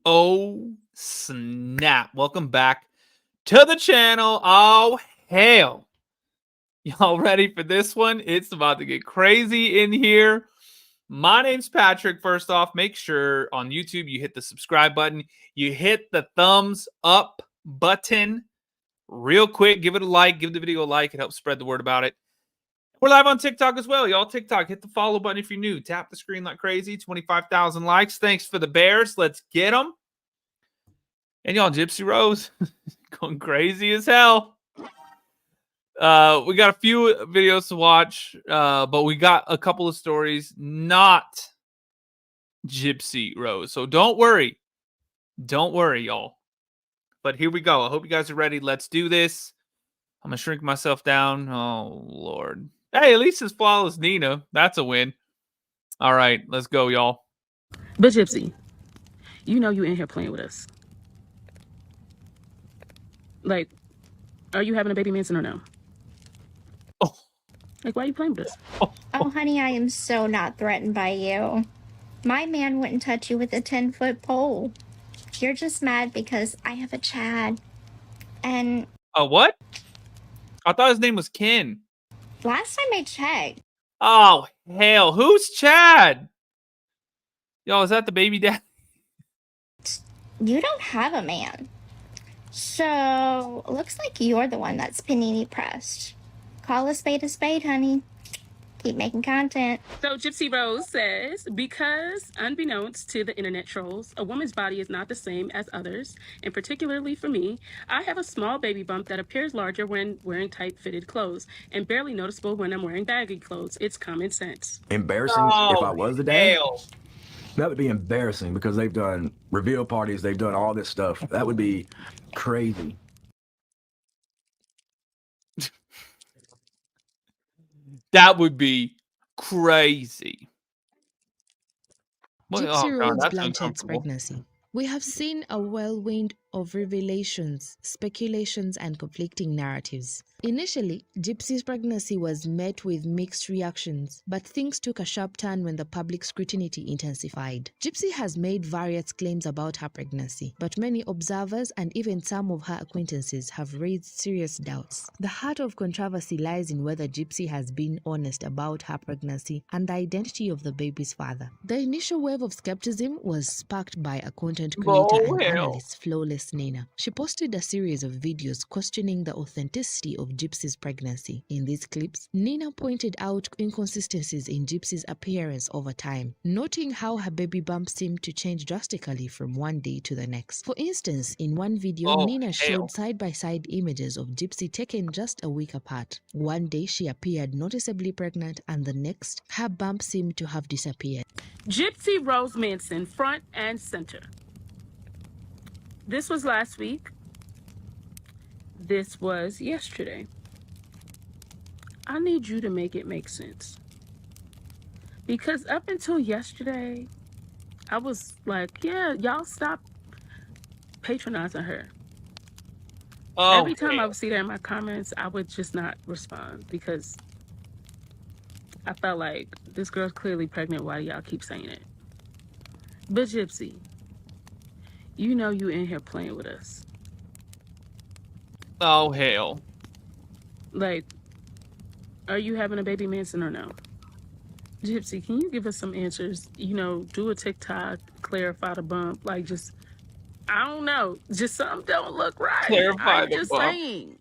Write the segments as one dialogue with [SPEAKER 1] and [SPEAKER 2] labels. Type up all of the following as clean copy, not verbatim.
[SPEAKER 1] Oh, snap. Welcome back to the channel. Oh, hell. Y'all ready for this one? It's about to get crazy in here. My name's Patrick. First off, make sure on YouTube you hit the subscribe button. You hit the thumbs up button real quick. Give it a like. Give the video a like. It helps spread the word about it. We're live on TikTok as well. Y'all, TikTok, hit the follow button if you're new. Tap the screen like crazy. 25,000 likes. Thanks for the bears. Let's get them. And y'all, Gypsy Rose going crazy as hell. We got a few videos to watch, but we got a couple of stories not Gypsy Rose. So don't worry. Don't worry, y'all. But here we go. I hope you guys are ready. Let's do this. I'm going to shrink myself down. Oh, Lord. Hey, at least it's flawless Nina. That's a win. All right, let's go, y'all.
[SPEAKER 2] But Gypsy, you know you in here playing with us. Like, are you having a baby Manson or no?
[SPEAKER 1] Oh.
[SPEAKER 2] Like, why are you playing with us?
[SPEAKER 3] Oh, honey, I am so not threatened by you. My man wouldn't touch you with a 10-foot pole. You're just mad because I have a Chad. And...
[SPEAKER 1] What? I thought his name was Ken.
[SPEAKER 3] last time I checked.
[SPEAKER 1] Oh, hell. Who's Chad? Yo, is that the baby dad?
[SPEAKER 3] You don't have a man. So, looks like you're the one that's panini pressed. Call a spade, honey. Keep making content.
[SPEAKER 2] So Gypsy Rose says, because unbeknownst to the internet trolls, a woman's body is not the same as others, and particularly for me, I have a small baby bump that appears larger when wearing tight-fitted clothes and barely noticeable when I'm wearing baggy clothes. It's common sense.
[SPEAKER 4] Embarrassing if I was the dad? That would be embarrassing because they've done reveal parties, they've done all this stuff. That would be crazy.
[SPEAKER 1] That would be crazy.
[SPEAKER 5] Gypsy Rose Blanchard's pregnancy. We have seen a whirlwind of revelations, speculations, and conflicting narratives. Initially, Gypsy's pregnancy was met with mixed reactions, but things took a sharp turn when the public scrutiny intensified. Gypsy has made various claims about her pregnancy, but many observers and even some of her acquaintances have raised serious doubts. The heart of controversy lies in whether Gypsy has been honest about her pregnancy and the identity of the baby's father. The initial wave of skepticism was sparked by a content creator and analyst, Flawless Nina. She posted a series of videos questioning the authenticity of Gypsy's pregnancy. In these clips, Nina pointed out inconsistencies in Gypsy's appearance over time, noting how her baby bump seemed to change drastically from one day to the next. For instance, in one video, Nina showed side-by-side images of Gypsy taken just a week apart. One day she appeared noticeably pregnant, and the next, her bump seemed to have disappeared.
[SPEAKER 2] Gypsy Rose Manson, front and center. This was last week. This was yesterday. I need you to make it make sense. Because up until yesterday, I was like, yeah, y'all stop patronizing her. Every time I would see that in my comments, I would just not respond because I felt like this girl's clearly pregnant. Why do y'all keep saying it? But Gypsy, you know you in here playing with us.
[SPEAKER 1] Oh, hell.
[SPEAKER 2] Like, are you having a baby Manson or no? Gypsy, can you give us some answers? You know, do a TikTok, clarify the bump. Like, just, I don't know. Just something don't look right.
[SPEAKER 1] Clarify the
[SPEAKER 2] just
[SPEAKER 1] bump.
[SPEAKER 2] saying.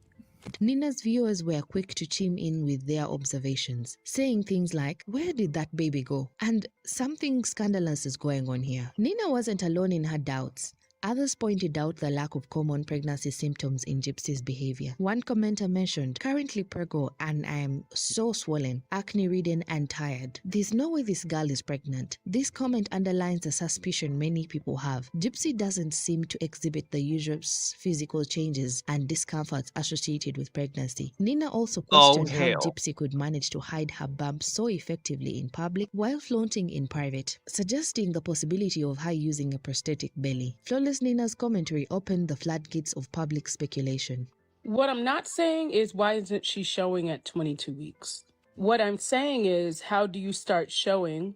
[SPEAKER 5] Nina's viewers were quick to chime in with their observations, saying things like, "Where did that baby go?" and "Something scandalous is going on here." Nina wasn't alone in her doubts. Others pointed out the lack of common pregnancy symptoms in Gypsy's behavior. One commenter mentioned, "Currently preggo and I am so swollen, acne-ridden and tired. There's no way this girl is pregnant." This comment underlines the suspicion many people have. Gypsy doesn't seem to exhibit the usual physical changes and discomforts associated with pregnancy. Nina also questioned how Gypsy could manage to hide her bump so effectively in public while flaunting in private, suggesting the possibility of her using a prosthetic belly. Flawless Nina's commentary opened the floodgates of public speculation.
[SPEAKER 2] What I'm not saying is, why isn't she showing at 22 weeks? What I'm saying is, how do you start showing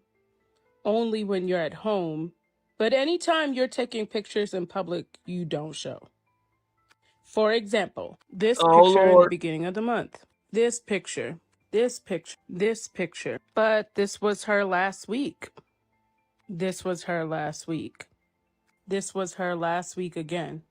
[SPEAKER 2] only when you're at home But anytime you're taking pictures in public, you don't show. For example, this picture in the beginning of the month. This picture. This picture. This picture. But this was her last week. This was her last week. This was her last week again.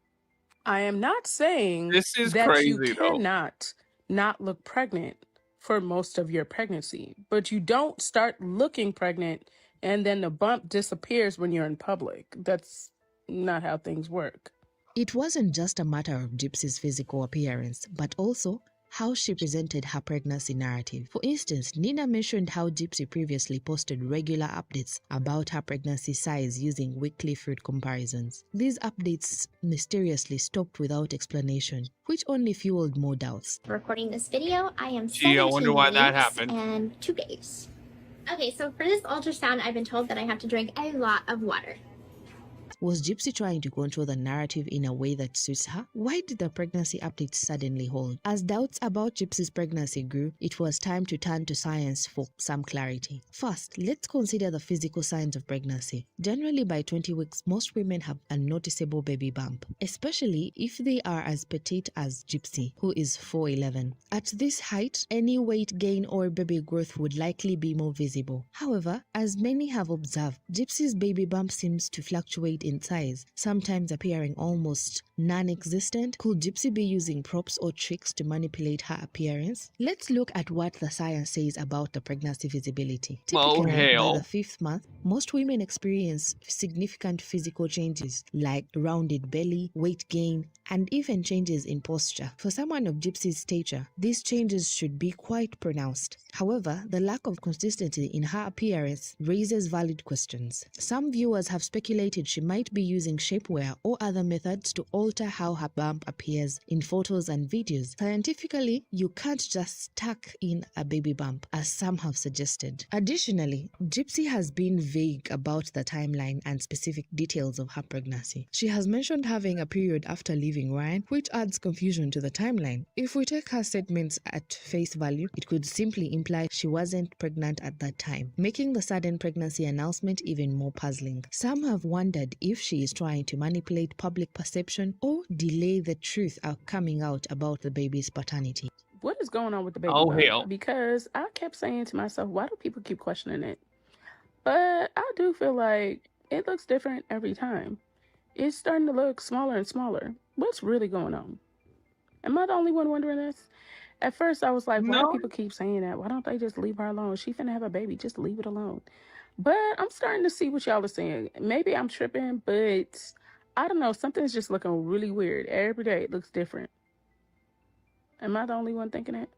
[SPEAKER 2] I am not saying
[SPEAKER 1] This is
[SPEAKER 2] that you
[SPEAKER 1] crazy, though.
[SPEAKER 2] cannot not look pregnant for most of your pregnancy, but you don't start looking pregnant and then the bump disappears when you're in public. That's not how things work.
[SPEAKER 5] It wasn't just a matter of Gypsy's physical appearance, but also how she presented her pregnancy narrative. For instance, Nina mentioned how Gypsy previously posted regular updates about her pregnancy size using weekly food comparisons. These updates mysteriously stopped without explanation, which only fueled more doubts.
[SPEAKER 3] Recording this video, I am
[SPEAKER 1] Gee, I wonder
[SPEAKER 3] 17
[SPEAKER 1] why that
[SPEAKER 3] weeks
[SPEAKER 1] happened.
[SPEAKER 3] and 2 days. Okay, so for this ultrasound, I've been told that I have to drink a lot of water.
[SPEAKER 5] Was Gypsy trying to control the narrative in a way that suits her? Why did the pregnancy updates suddenly hold? As doubts about Gypsy's pregnancy grew, it was time to turn to science for some clarity. First, let's consider the physical signs of pregnancy. Generally, by 20 weeks, most women have a noticeable baby bump, especially if they are as petite as Gypsy, who is 4'11". At this height, any weight gain or baby growth would likely be more visible. However, as many have observed, Gypsy's baby bump seems to fluctuate in size, sometimes appearing almost non-existent. Could Gypsy be using props or tricks to manipulate her appearance? Let's look at what the science says about the pregnancy visibility. Typically, by the 5th month, most women experience significant physical changes like rounded belly, weight gain, and even changes in posture. For someone of Gypsy's stature, these changes should be quite pronounced. However, the lack of consistency in her appearance raises valid questions. Some viewers have speculated she might be using shapewear or other methods to alter how her bump appears in photos and videos. Scientifically, you can't just tuck in a baby bump, as some have suggested. Additionally, Gypsy has been vague about the timeline and specific details of her pregnancy. She has mentioned having a period after leaving Ryan, which adds confusion to the timeline. If we take her statements at face value, it could simply imply she wasn't pregnant at that time, making the sudden pregnancy announcement even more puzzling. Some have wondered if she is trying to manipulate public perception or delay the truth coming out about the baby's paternity.
[SPEAKER 2] What is going on with the baby
[SPEAKER 1] Oh,
[SPEAKER 2] bump?
[SPEAKER 1] hell.
[SPEAKER 2] Because I kept saying to myself, why do people keep questioning it? But I do feel like it looks different every time. It's starting to look smaller and smaller. What's really going on? Am I the only one wondering this? At first, I was like, why do people keep saying that? Why don't they just leave her alone? She finna have a baby. Just leave it alone. But I'm starting to see what y'all are saying. Maybe I'm tripping, but I don't know. Something's just looking really weird. Every day it looks different. Am I the only one thinking it?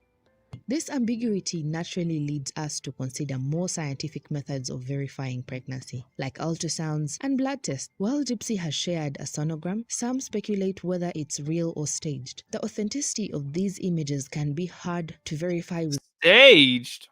[SPEAKER 5] This ambiguity naturally leads us to consider more scientific methods of verifying pregnancy, like ultrasounds and blood tests. While Gypsy has shared a sonogram, some speculate whether it's real or staged. The authenticity of these images can be hard to verify with
[SPEAKER 1] Staged?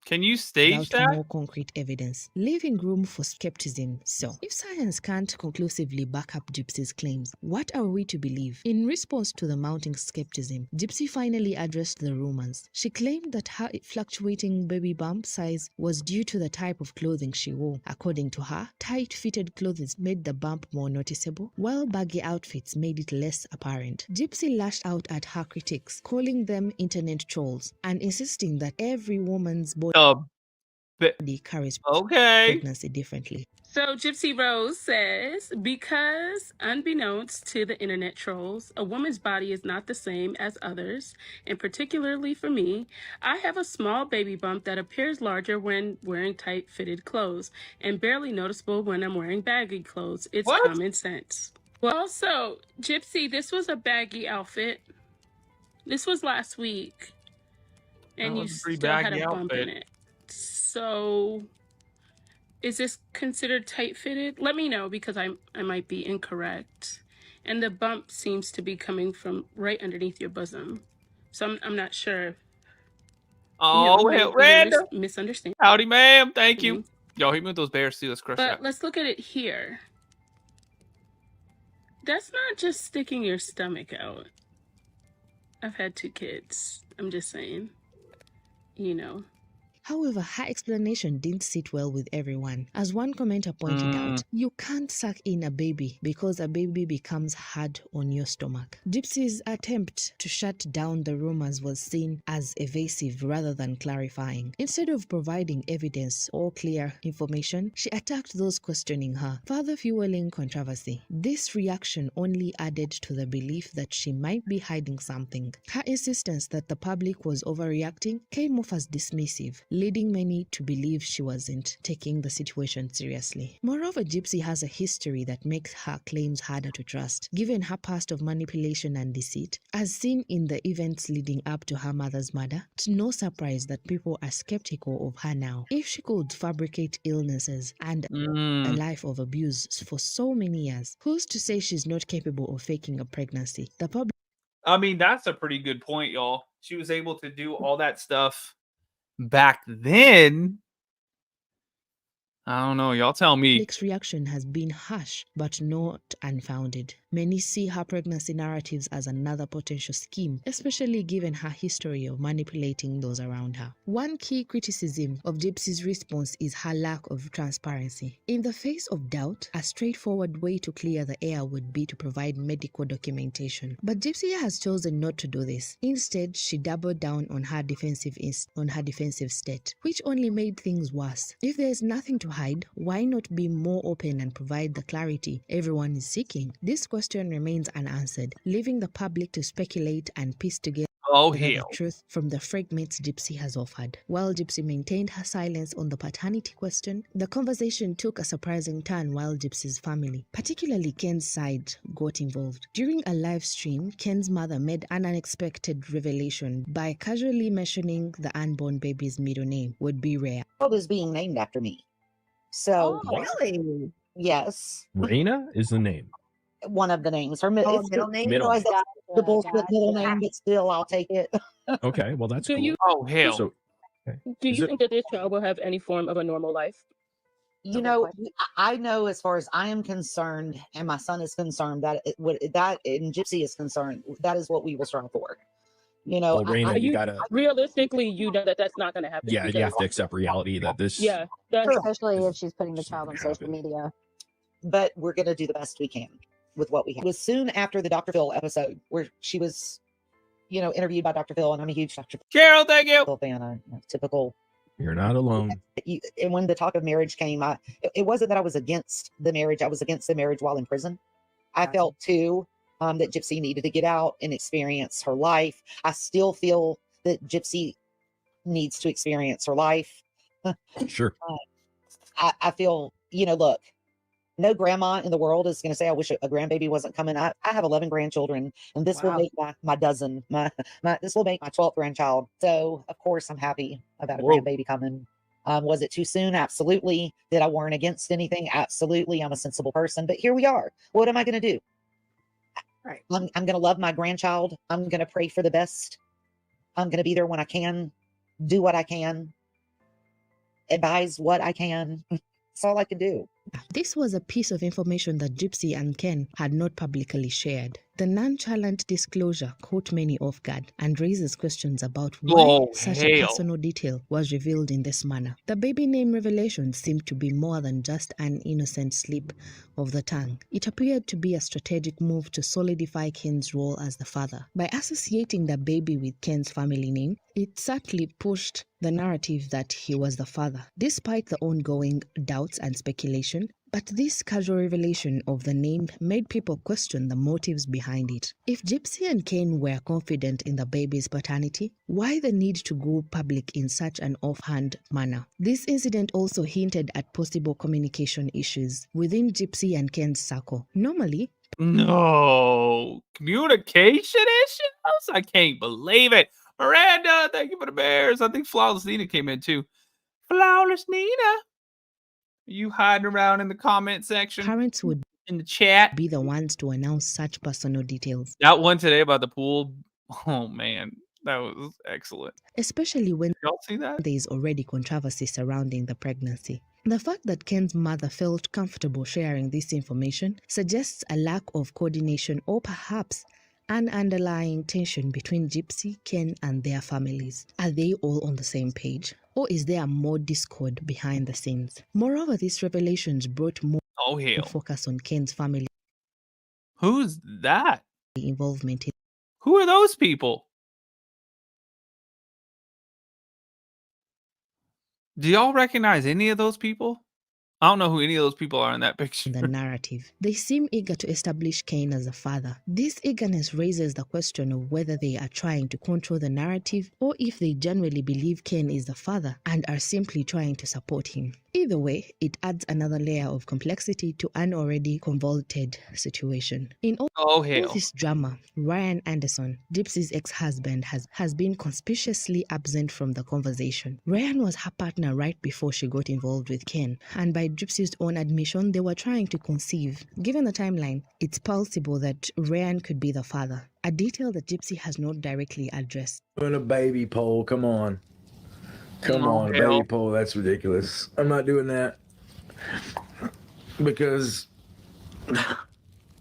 [SPEAKER 1] Can you stage
[SPEAKER 5] without
[SPEAKER 1] that?
[SPEAKER 5] more concrete evidence, leaving room for skepticism. So, if science can't conclusively back up Gypsy's claims, what are we to believe? In response to the mounting skepticism, Gypsy finally addressed the rumors. She claimed that her fluctuating baby bump size was due to the type of clothing she wore. According to her, tight-fitted clothes made the bump more noticeable, while baggy outfits made it less apparent. Gypsy lashed out at her critics, calling them internet trolls, and insisting that every woman's body carries pregnancy differently.
[SPEAKER 2] So Gypsy Rose says, because unbeknownst to the internet trolls, a woman's body is not the same as others, and particularly for me, I have a small baby bump that appears larger when wearing tight-fitted clothes and barely noticeable when I'm wearing baggy clothes. It's common sense. Well, also, Gypsy, this was a baggy outfit. This was last week, and you still had a bump in it. So, is this considered tight-fitted? Let me know, because I might be incorrect. And the bump seems to be coming from right underneath your bosom. So I'm not sure.
[SPEAKER 1] Oh, hell, random.
[SPEAKER 2] Misunderstand.
[SPEAKER 1] Howdy, ma'am. Thank you. Yo, hit me with those bears too. Let's crush that.
[SPEAKER 2] But let's look at it here. That's not just sticking your stomach out. I've had 2 kids. I'm just saying. You know.
[SPEAKER 5] However, her explanation didn't sit well with everyone. As one commenter pointed out, you can't suck in a baby because a baby becomes hard on your stomach. Gypsy's attempt to shut down the rumors was seen as evasive rather than clarifying. Instead of providing evidence or clear information, she attacked those questioning her, further fueling controversy. This reaction only added to the belief that she might be hiding something. Her insistence that the public was overreacting came off as dismissive, leading many to believe she wasn't taking the situation seriously. Moreover, Gypsy has a history that makes her claims harder to trust, given her past of manipulation and deceit. As seen in the events leading up to her mother's murder, it's no surprise that people are skeptical of her now. If she could fabricate illnesses and a life of abuse for so many years, who's to say she's not capable of faking a pregnancy? The public...
[SPEAKER 1] I mean, that's a pretty good point, y'all. She was able to do all that stuff back then. I don't know. Y'all tell me.
[SPEAKER 5] Public's reaction has been harsh, but not unfounded. Many see her pregnancy narratives as another potential scheme, especially given her history of manipulating those around her. One key criticism of Gypsy's response is her lack of transparency. In the face of doubt, a straightforward way to clear the air would be to provide medical documentation. But Gypsy has chosen not to do this. Instead, she doubled down on her defensive state, which only made things worse. If there is nothing to hide, why not be more open and provide the clarity everyone is seeking? This question remains unanswered, leaving the public to speculate and piece together the truth from the fragments Gypsy has offered. While Gypsy maintained her silence on the paternity question, the conversation took a surprising turn while Gypsy's family, particularly Ken's side, got involved. During a live stream, Ken's mother made an unexpected revelation by casually mentioning the unborn baby's middle name would be Rhea.
[SPEAKER 6] It was being named after me. So
[SPEAKER 7] really?
[SPEAKER 6] Yes.
[SPEAKER 8] Raina is the name.
[SPEAKER 6] One of the names. Her
[SPEAKER 7] Middle name.
[SPEAKER 6] The bullshit middle name, but still I'll take it.
[SPEAKER 8] Okay, well that's cool.
[SPEAKER 1] So,
[SPEAKER 2] do you think that this child will have any form of a normal life?
[SPEAKER 6] You know, I know as far as I am concerned, and my son is concerned, that and Gypsy is concerned, that is what we will strive for. You know,
[SPEAKER 8] well, Raina, you gotta
[SPEAKER 2] realistically, you know that's not going to happen.
[SPEAKER 8] Yeah, you have to accept reality that this.
[SPEAKER 7] Yeah, especially if she's putting the child on social media.
[SPEAKER 6] But we're going to do the best we can with what we have. It was soon after the Dr. Phil episode where she was, you know, interviewed by Dr. Phil, and I'm a huge Dr.
[SPEAKER 1] Carol, thank you.
[SPEAKER 6] Phil fan, typical.
[SPEAKER 8] You're not alone.
[SPEAKER 6] And when the talk of marriage came, it wasn't that I was against the marriage. I was against the marriage while in prison. I felt too that Gypsy needed to get out and experience her life. I still feel that Gypsy needs to experience her life.
[SPEAKER 8] Sure.
[SPEAKER 6] I feel, you know, look, no grandma in the world is going to say, I wish a grandbaby wasn't coming. I have 11 grandchildren, and this will make my dozen. This will make my 12th grandchild. So, of course, I'm happy about a grandbaby coming. Was it too soon? Absolutely. Did I warn against anything? Absolutely. I'm a sensible person. But here we are. What am I going to do?
[SPEAKER 7] Right.
[SPEAKER 6] I'm going to love my grandchild. I'm going to pray for the best. I'm going to be there when I can, do what I can, advise what I can. That's all I can do.
[SPEAKER 5] This was a piece of information that Gypsy and Ken had not publicly shared. The nonchalant disclosure caught many off guard and raises questions about why such a personal detail was revealed in this manner. The baby name revelation seemed to be more than just an innocent slip of the tongue. It appeared to be a strategic move to solidify Ken's role as the father. By associating the baby with Ken's family name, it subtly pushed the narrative that he was the father, despite the ongoing doubts and speculation. But this casual revelation of the name made people question the motives behind it. If Gypsy and Ken were confident in the baby's paternity, why the need to go public in such an offhand manner? This incident also hinted at possible communication issues within Gypsy and Ken's circle. Normally,
[SPEAKER 1] no communication issues? I can't believe it. Miranda, thank you for the bears. I think Flawless Nina came in too. Flawless Nina. You hiding around in the comment section?
[SPEAKER 5] Parents would
[SPEAKER 1] in the chat
[SPEAKER 5] be the ones to announce such personal details.
[SPEAKER 1] That one today about the pool, oh man, that was excellent.
[SPEAKER 5] Especially when
[SPEAKER 1] y'all see that?
[SPEAKER 5] There is already controversy surrounding the pregnancy. The fact that Ken's mother felt comfortable sharing this information suggests a lack of coordination or perhaps An underlying tension between Gypsy, Ken, and their families. Are they all on the same page? Or is there more discord behind the scenes? Moreover, these revelations brought more focus on Ken's family.
[SPEAKER 1] Who's that?
[SPEAKER 5] Involvement.
[SPEAKER 1] Who are those people? Do y'all recognize any of those people? I don't know who any of those people are in that picture.
[SPEAKER 5] The narrative. They seem eager to establish Cain as a father. This eagerness raises the question of whether they are trying to control the narrative or if they genuinely believe Cain is the father and are simply trying to support him. Either way, it adds another layer of complexity to an already convoluted situation. In all this drama, Ryan Anderson, Gypsy's ex-husband, has been conspicuously absent from the conversation. Ryan was her partner right before she got involved with Ken, and by Gypsy's own admission, they were trying to conceive. Given the timeline, it's possible that Ryan could be the father, a detail that Gypsy has not directly addressed.
[SPEAKER 4] Doing a baby poll, come on. Come on, a baby poll, that's ridiculous. I'm not doing that. Because I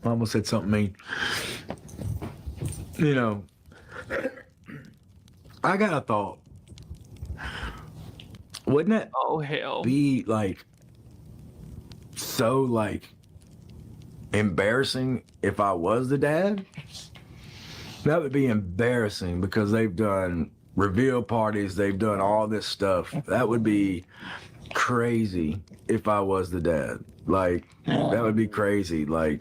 [SPEAKER 4] almost said something mean. You know, I got a thought. Wouldn't it be like so like embarrassing if I was the dad? That would be embarrassing because they've done reveal parties, they've done all this stuff. That would be crazy if I was the dad. Like, that would be crazy. Like,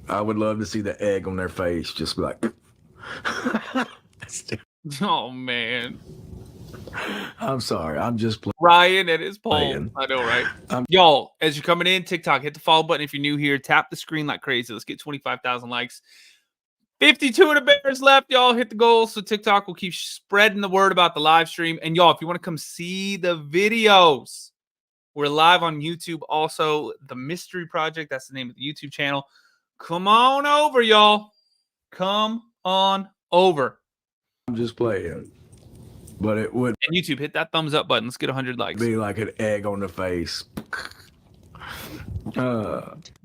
[SPEAKER 4] I would love to see the egg on their face, just be like,
[SPEAKER 1] oh man.
[SPEAKER 4] I'm sorry, I'm just playing.
[SPEAKER 1] Ryan and his poll. I know, right? Y'all, as you're coming in, TikTok, hit the follow button if you're new here. Tap the screen like crazy. Let's get 25,000 likes. 52 of the Bears left, y'all. Hit the goal so TikTok will keep spreading the word about the live stream. And y'all, if you want to come see the videos, we're live on YouTube. Also, The Mystery Project, that's the name of the YouTube channel. Come on over, y'all. Come on over.
[SPEAKER 4] I'm just playing. But it would.
[SPEAKER 1] And YouTube, hit that thumbs up button. Let's get 100 likes.
[SPEAKER 4] Be like an egg on the face.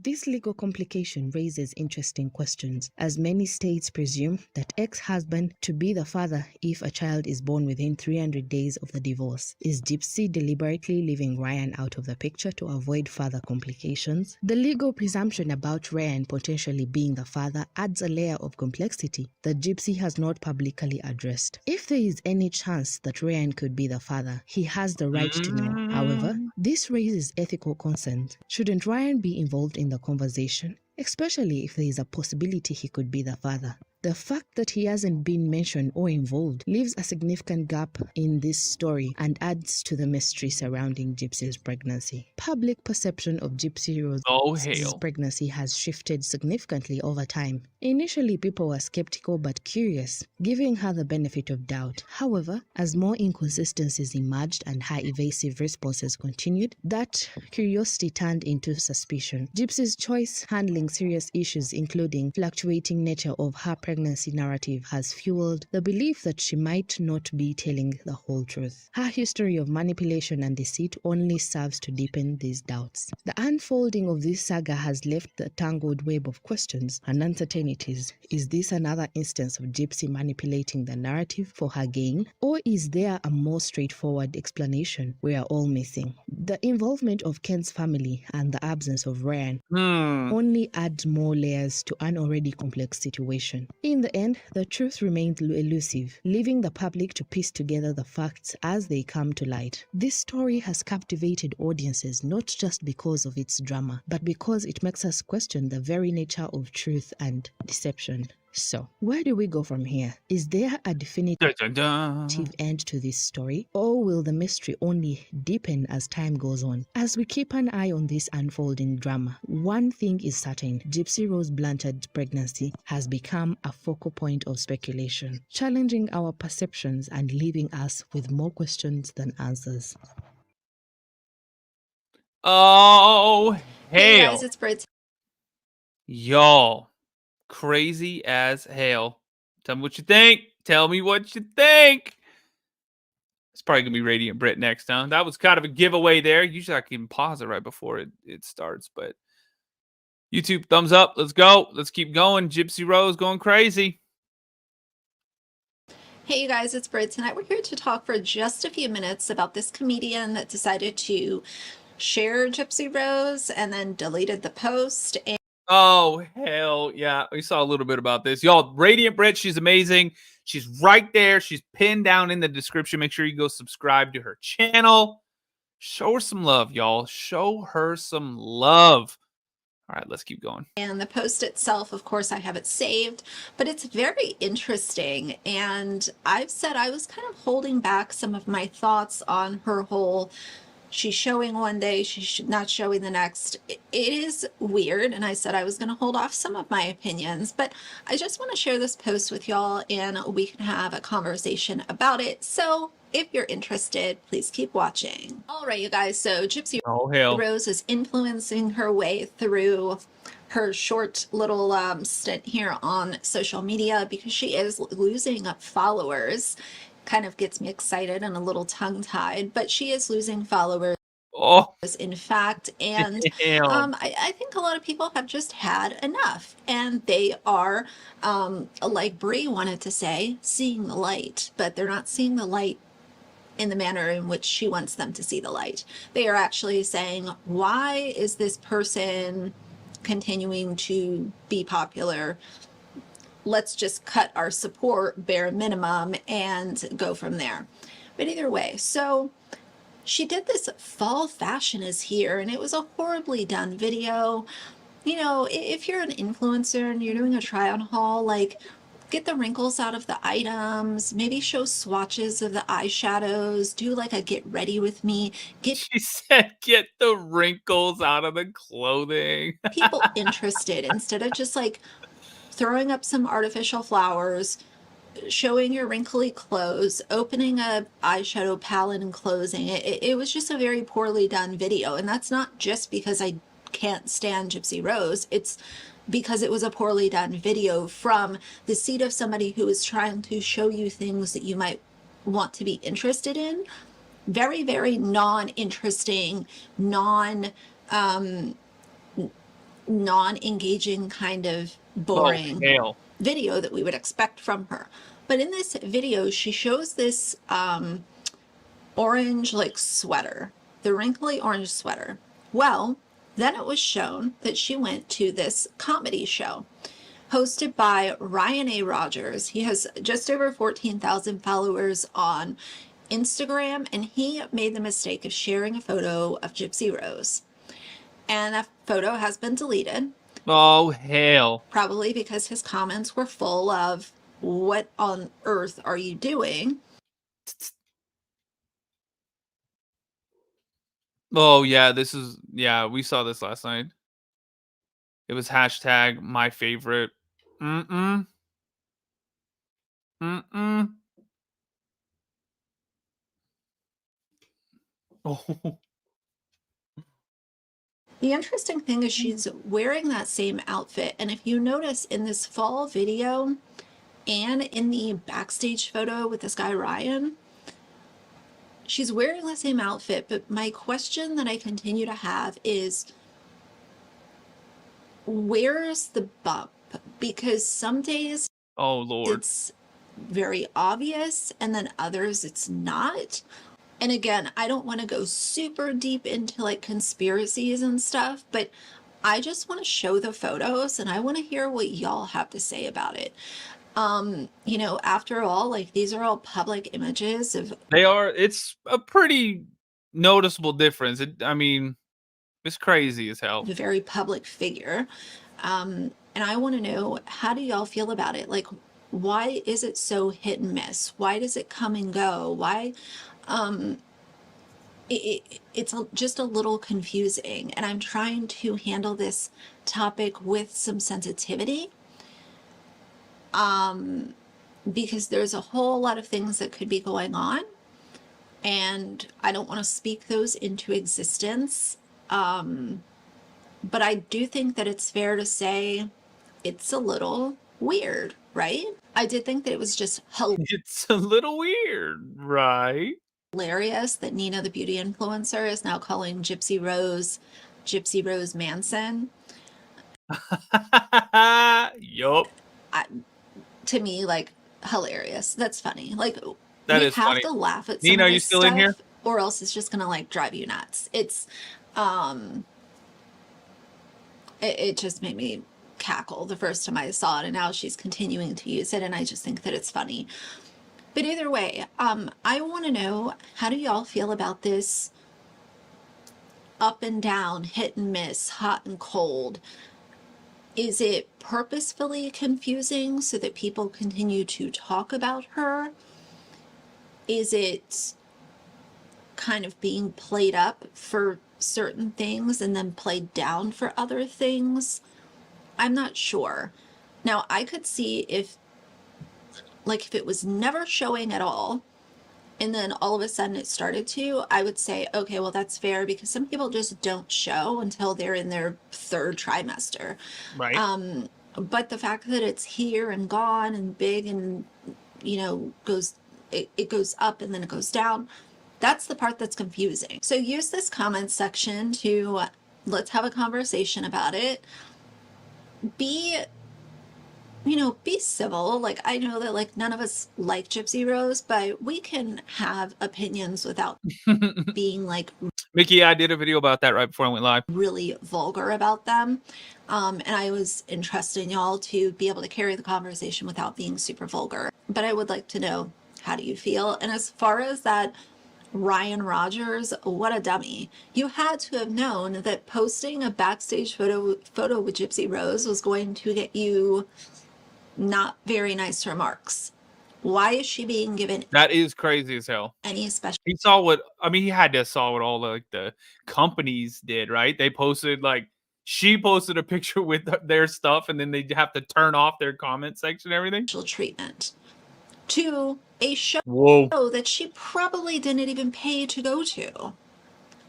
[SPEAKER 5] This legal complication raises interesting questions, as many states presume that ex-husband to be the father if a child is born within 300 days of the divorce. Is Gypsy deliberately leaving Ryan out of the picture to avoid further complications? The legal presumption about Ryan potentially being the father adds a layer of complexity that Gypsy has not publicly addressed. If there is any chance that Ryan could be the father, he has the right to know. However, this raises ethical concerns. Shouldn't Ryan be involved in the conversation, especially if there is a possibility he could be the father? The fact that he hasn't been mentioned or involved leaves a significant gap in this story and adds to the mystery surrounding Gypsy's pregnancy. Public perception of Gypsy Rose's pregnancy has shifted significantly over time. Initially, people were skeptical but curious, giving her the benefit of doubt. However, as more inconsistencies emerged and her evasive responses continued, that curiosity turned into suspicion. Gypsy's choice handling serious issues, including fluctuating nature of her pregnancy narrative, has fueled the belief that she might not be telling the whole truth. Her history of manipulation and deceit only serves to deepen these doubts. The unfolding of this saga has left the tangled web of questions and uncertainties. Is this another instance of Gypsy manipulating the narrative for her gain, or is there a more straightforward explanation we are all missing? The involvement of Ken's family and the absence of Ryan only adds more layers to an already complex situation. In the end, the truth remains elusive, leaving the public to piece together the facts as they come to light. This story has captivated audiences not just because of its drama, but because it makes us question the very nature of truth and deception. So, where do we go from here? Is there a definitive end to this story, or will the mystery only deepen as time goes on? As we keep an eye on this unfolding drama, one thing is certain: Gypsy Rose Blanchard's pregnancy has become a focal point of speculation, challenging our perceptions and leaving us with more questions than answers.
[SPEAKER 1] Oh, hell.
[SPEAKER 9] Hey guys, it's Brit.
[SPEAKER 1] Y'all. Crazy as hell. Tell me what you think. Tell me what you think. It's probably gonna be Radiant Brit next time. That was kind of a giveaway there. Usually I can pause it right before it starts, but YouTube thumbs up. Let's go. Let's keep going. Gypsy Rose going crazy.
[SPEAKER 9] Hey you guys, it's Brit. Tonight we're here to talk for just a few minutes about this comedian that decided to share Gypsy Rose and then deleted the post. And
[SPEAKER 1] oh, hell yeah. We saw a little bit about this. Y'all, Radiant Brit, she's amazing. She's right there. She's pinned down in the description. Make sure you go subscribe to her channel. Show her some love, y'all. Show her some love. All right, let's keep going.
[SPEAKER 9] And the post itself, of course, I have it saved, but it's very interesting. And I've said I was kind of holding back some of my thoughts on her whole, she's showing one day, she's not showing the next. It is weird. And I said I was going to hold off some of my opinions, but I just want to share this post with y'all and we can have a conversation about it. So if you're interested, please keep watching. All right, you guys. So Gypsy Rose is influencing her way through her short little stint here on social media because she is losing followers. Kind of gets me excited and a little tongue-tied, but she is losing followers.
[SPEAKER 1] Oh,
[SPEAKER 9] in fact, and I think a lot of people have just had enough, and they are, like Brie wanted to say, seeing the light, but they're not seeing the light in the manner in which she wants them to see the light. They are actually saying, why is this person continuing to be popular? Let's just cut our support bare minimum and go from there. But either way, so she did this fall fashion is here, and it was a horribly done video. You know, if you're an influencer and you're doing a try on haul, like, get the wrinkles out of the items, maybe show swatches of the eyeshadows, do like a get ready with me.
[SPEAKER 1] She said, get the wrinkles out of the clothing.
[SPEAKER 9] People interested instead of just like throwing up some artificial flowers, showing your wrinkly clothes, opening a eyeshadow palette and closing it. It was just a very poorly done video. And that's not just because I can't stand Gypsy Rose. It's because it was a poorly done video from the seat of somebody who is trying to show you things that you might want to be interested in. Very, very non-interesting, non-engaging, kind of boring video that we would expect from her. But in this video, she shows this orange like sweater, the wrinkly orange sweater. Well, then it was shown that she went to this comedy show hosted by Ryan A. Rogers. He has just over 14,000 followers on Instagram, and he made the mistake of sharing a photo of Gypsy Rose. And that photo has been deleted.
[SPEAKER 1] Oh, hell.
[SPEAKER 9] Probably because his comments were full of, what on earth are you doing?
[SPEAKER 1] Oh, yeah, this is, yeah, we saw this last night. It was hashtag my favorite. Oh.
[SPEAKER 9] The interesting thing is she's wearing that same outfit. And if you notice in this fall video and in the backstage photo with this guy, Ryan, she's wearing the same outfit. But my question that I continue to have is, where's the bump? Because some days,
[SPEAKER 1] oh Lord,
[SPEAKER 9] it's very obvious, and then others it's not. And again, I don't want to go super deep into like conspiracies and stuff, but I just want to show the photos and I want to hear what y'all have to say about it. You know, after all, like, these are all public images of.
[SPEAKER 1] They are. It's a pretty noticeable difference. I mean, it's crazy as hell.
[SPEAKER 9] A very public figure. And I want to know, how do y'all feel about it? Like, why is it so hit and miss? Why does it come and go? Why? It's just a little confusing, and I'm trying to handle this topic with some sensitivity, because there's a whole lot of things that could be going on, and I don't want to speak those into existence, but I do think that it's fair to say it's a little weird, right? I did think that it was just
[SPEAKER 1] it's a little weird, right?
[SPEAKER 9] Hilarious that Nina, the beauty influencer, is now calling Gypsy Rose Manson.
[SPEAKER 1] Yup.
[SPEAKER 9] To me, like, hilarious. That's funny. Like,
[SPEAKER 1] That
[SPEAKER 9] we
[SPEAKER 1] is
[SPEAKER 9] have
[SPEAKER 1] funny.
[SPEAKER 9] to laugh at some
[SPEAKER 1] Nina,
[SPEAKER 9] of
[SPEAKER 1] are you
[SPEAKER 9] this
[SPEAKER 1] still
[SPEAKER 9] stuff,
[SPEAKER 1] in here?
[SPEAKER 9] or else it's just gonna like drive you nuts. It just made me cackle the first time I saw it, and now she's continuing to use it, and I just think that it's funny. But either way, I want to know, how do y'all feel about this up and down, hit and miss, hot and cold? Is it purposefully confusing so that people continue to talk about her? Is it kind of being played up for certain things and then played down for other things? I'm not sure. Now, I could see if it was never showing at all, and then all of a sudden it started to, I would say, okay, well, that's fair, because some people just don't show until they're in their third trimester.
[SPEAKER 1] Right.
[SPEAKER 9] But the fact that it's here and gone and big and, you know, it goes up and then it goes down, that's the part that's confusing. So use this comment section to, let's have a conversation about it. Be civil. Like, I know that like none of us like Gypsy Rose, but we can have opinions without being like,
[SPEAKER 1] Mickey, I did a video about that right before I went live.
[SPEAKER 9] Really vulgar about them. And I was interested in y'all to be able to carry the conversation without being super vulgar. But I would like to know, how do you feel? And as far as that Ryan Rogers, what a dummy. You had to have known that posting a backstage photo with Gypsy Rose was going to get you not very nice remarks. Why is she being given
[SPEAKER 1] That is crazy as hell.
[SPEAKER 9] any special?
[SPEAKER 1] He saw what, I mean, he had to saw what all the companies did, right? They posted, like, she posted a picture with their stuff, and then they have to turn off their comment section and everything.
[SPEAKER 9] Treatment to a show that she probably didn't even pay to go to.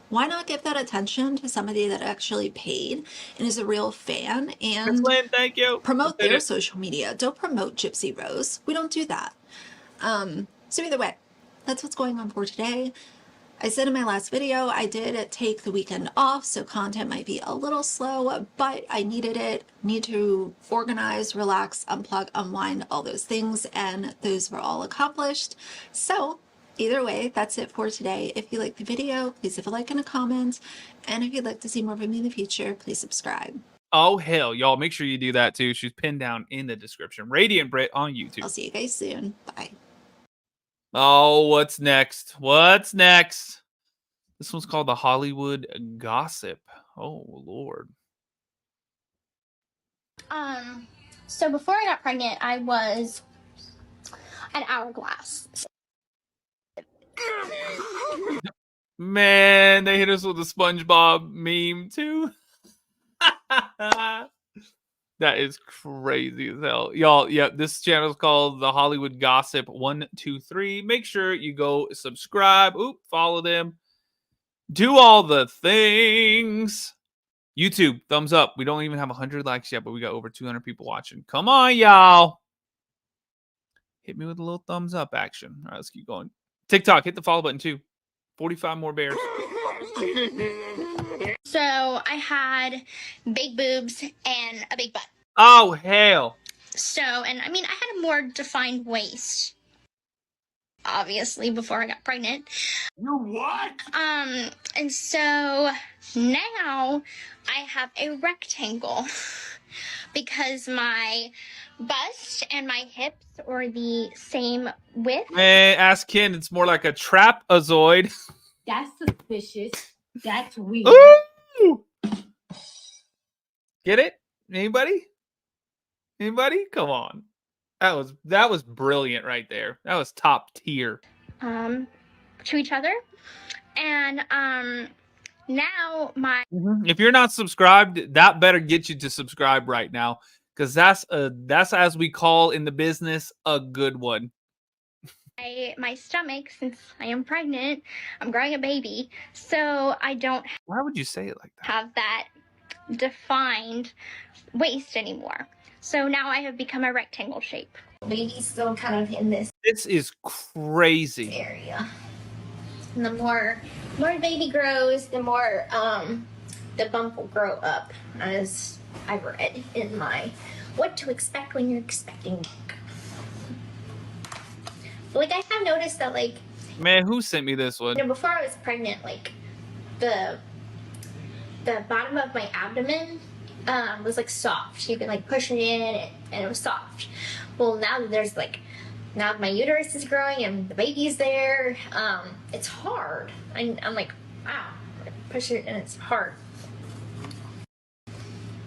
[SPEAKER 9] Why not give that attention to somebody that actually paid and is a real fan, and
[SPEAKER 1] thank you.
[SPEAKER 9] Promote their social media? Don't promote Gypsy Rose. We don't do that. So either way, that's what's going on for today. I said in my last video, I did take the weekend off, so content might be a little slow, but I needed it. Need to organize, relax, unplug, unwind, all those things, and those were all accomplished. So either way, that's it for today. If you liked the video, please leave a like and a comment. And if you'd like to see more from me in the future, please subscribe.
[SPEAKER 1] Oh, hell, y'all, make sure you do that too. She's pinned down in the description. Radiant Brit on YouTube.
[SPEAKER 9] I'll see you guys soon. Bye.
[SPEAKER 1] Oh, what's next? What's next? This one's called the Hollywood Gossip. Oh, Lord.
[SPEAKER 3] So before I got pregnant, I was an hourglass.
[SPEAKER 1] Man, they hit us with a SpongeBob meme too. That is crazy as hell. Y'all, yeah, this channel is called the Hollywood Gossip 123. Make sure you go subscribe. Follow them. Do all the things. YouTube, thumbs up. We don't even have 100 likes yet, but we got over 200 people watching. Come on, y'all. Hit me with a little thumbs up action. All right, let's keep going. TikTok, hit the follow button too. 45 more bears.
[SPEAKER 3] So I had big boobs and a big butt.
[SPEAKER 1] Oh, hell.
[SPEAKER 3] So, and I mean, I had a more defined waist, obviously, before I got pregnant.
[SPEAKER 4] You what?
[SPEAKER 3] And so now I have a rectangle because my bust and my hips are the same width.
[SPEAKER 1] Man, ask Ken. It's more like a trapezoid.
[SPEAKER 10] That's suspicious. That's weird.
[SPEAKER 1] Ooh! Get it? Anybody? Anybody? Come on. That was brilliant right there. That was top tier.
[SPEAKER 3] To each other. And now my
[SPEAKER 1] If you're not subscribed, that better get you to subscribe right now, because that's as we call in the business a good one.
[SPEAKER 3] my stomach, since I am pregnant, I'm growing a baby, so I don't
[SPEAKER 1] Why would you say it like that?
[SPEAKER 3] have that defined waist anymore. So now I have become a rectangle shape. Baby's still kind of in this
[SPEAKER 1] is crazy
[SPEAKER 3] area. And the more the baby grows, the more the bump will grow up, as I've read in my What to Expect When You're Expecting. Like, I have noticed that, like,
[SPEAKER 1] Man, who sent me this one?
[SPEAKER 3] you know, before I was pregnant, like, the bottom of my abdomen was like soft. You could like push it in and it was soft. Well, now that there's like, now my uterus is growing and the baby's there, it's hard. I'm like, wow, I push it and it's hard.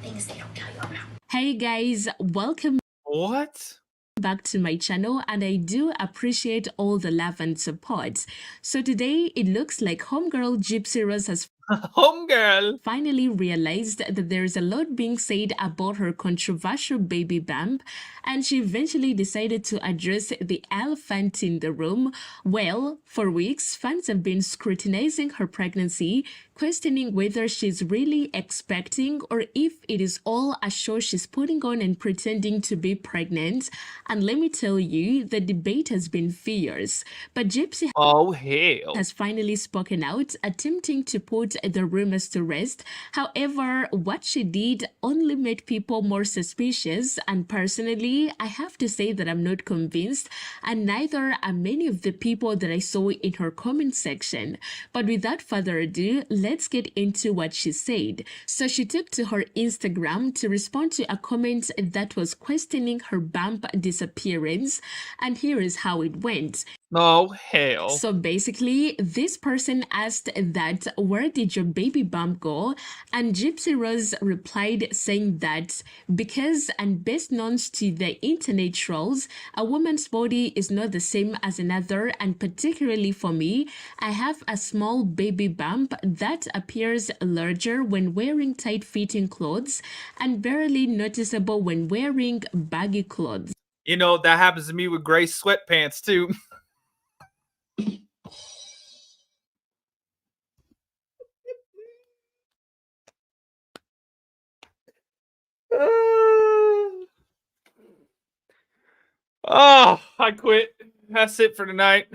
[SPEAKER 3] Things they don't tell you about.
[SPEAKER 2] Hey guys, welcome
[SPEAKER 1] What?
[SPEAKER 2] back to my channel, and I do appreciate all the love and support. So today it looks like homegirl Gypsy Rose has
[SPEAKER 1] Homegirl
[SPEAKER 2] finally realized that there is a lot being said about her controversial baby bump, and she eventually decided to address the elephant in the room. Well, for weeks, fans have been scrutinizing her pregnancy, questioning whether she's really expecting or if it is all a show she's putting on and pretending to be pregnant. And let me tell you, the debate has been fierce, but Gypsy has finally spoken out, attempting to put the rumors to rest. However, what she did only made people more suspicious, and personally, I have to say that I'm not convinced, and neither are many of the people that I saw in her comment section. But without further ado, let's get into what she said. So she took to her Instagram to respond to a comment that was questioning her bump disappearance, and here is how it went.
[SPEAKER 1] Oh, hell.
[SPEAKER 2] So basically, this person asked that, where did your baby bump go? And Gypsy Rose replied saying that, because, and best known to the internet trolls, a woman's body is not the same as another, and particularly for me, I have a small baby bump that appears larger when wearing tight-fitting clothes and barely noticeable when wearing baggy clothes.
[SPEAKER 1] You know, that happens to me with gray sweatpants too. Oh, I quit. That's it for tonight.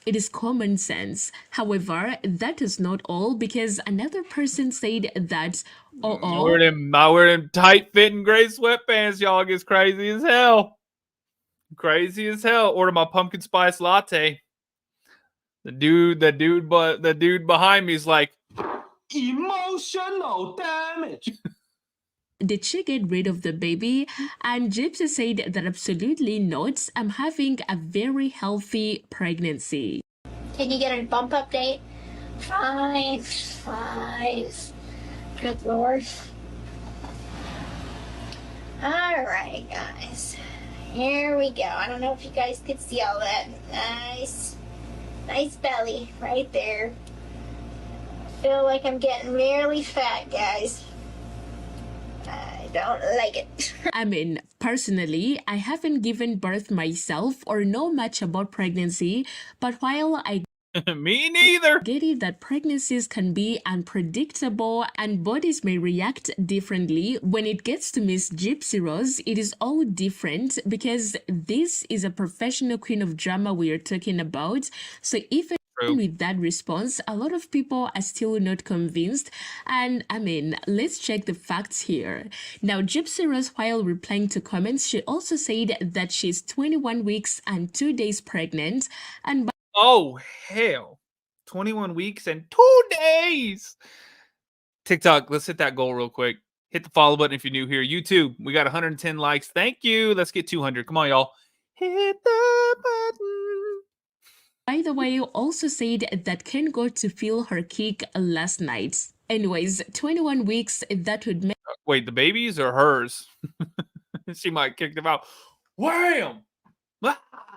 [SPEAKER 2] It is common sense. However, that is not all, because another person said that,
[SPEAKER 1] I wear them tight-fitting gray sweatpants, y'all. Gets crazy as hell. Crazy as hell. Order my pumpkin spice latte. The dude behind me is like,
[SPEAKER 4] emotional damage.
[SPEAKER 2] did she get rid of the baby? And Gypsy said that absolutely not. I'm having a very healthy pregnancy.
[SPEAKER 3] Can you get a bump update? 5. Good Lord. Alright, guys. Here we go. I don't know if you guys could see all that. Nice belly right there. Feel like I'm getting really fat, guys. I don't like it.
[SPEAKER 2] I mean, personally, I haven't given birth myself or know much about pregnancy, but while I
[SPEAKER 1] me neither.
[SPEAKER 2] get it that pregnancies can be unpredictable and bodies may react differently, when it gets to Miss Gypsy Rose, it is all different, because this is a professional queen of drama we are talking about. So even with that response, a lot of people are still not convinced. And I mean, let's check the facts here. Now, Gypsy Rose, while replying to comments, she also said that she's 21 weeks and 2 days pregnant, and
[SPEAKER 1] oh, hell. 21 weeks and 2 days. TikTok, let's hit that goal real quick. Hit the follow button if you're new here. YouTube, we got 110 likes. Thank you. Let's get 200. Come on, y'all. Hit the button.
[SPEAKER 2] by the way, also said that Ken got to feel her kick last night. Anyways, 21 weeks, that would make...
[SPEAKER 1] Wait, the baby's or hers? She might kick them out. Wham!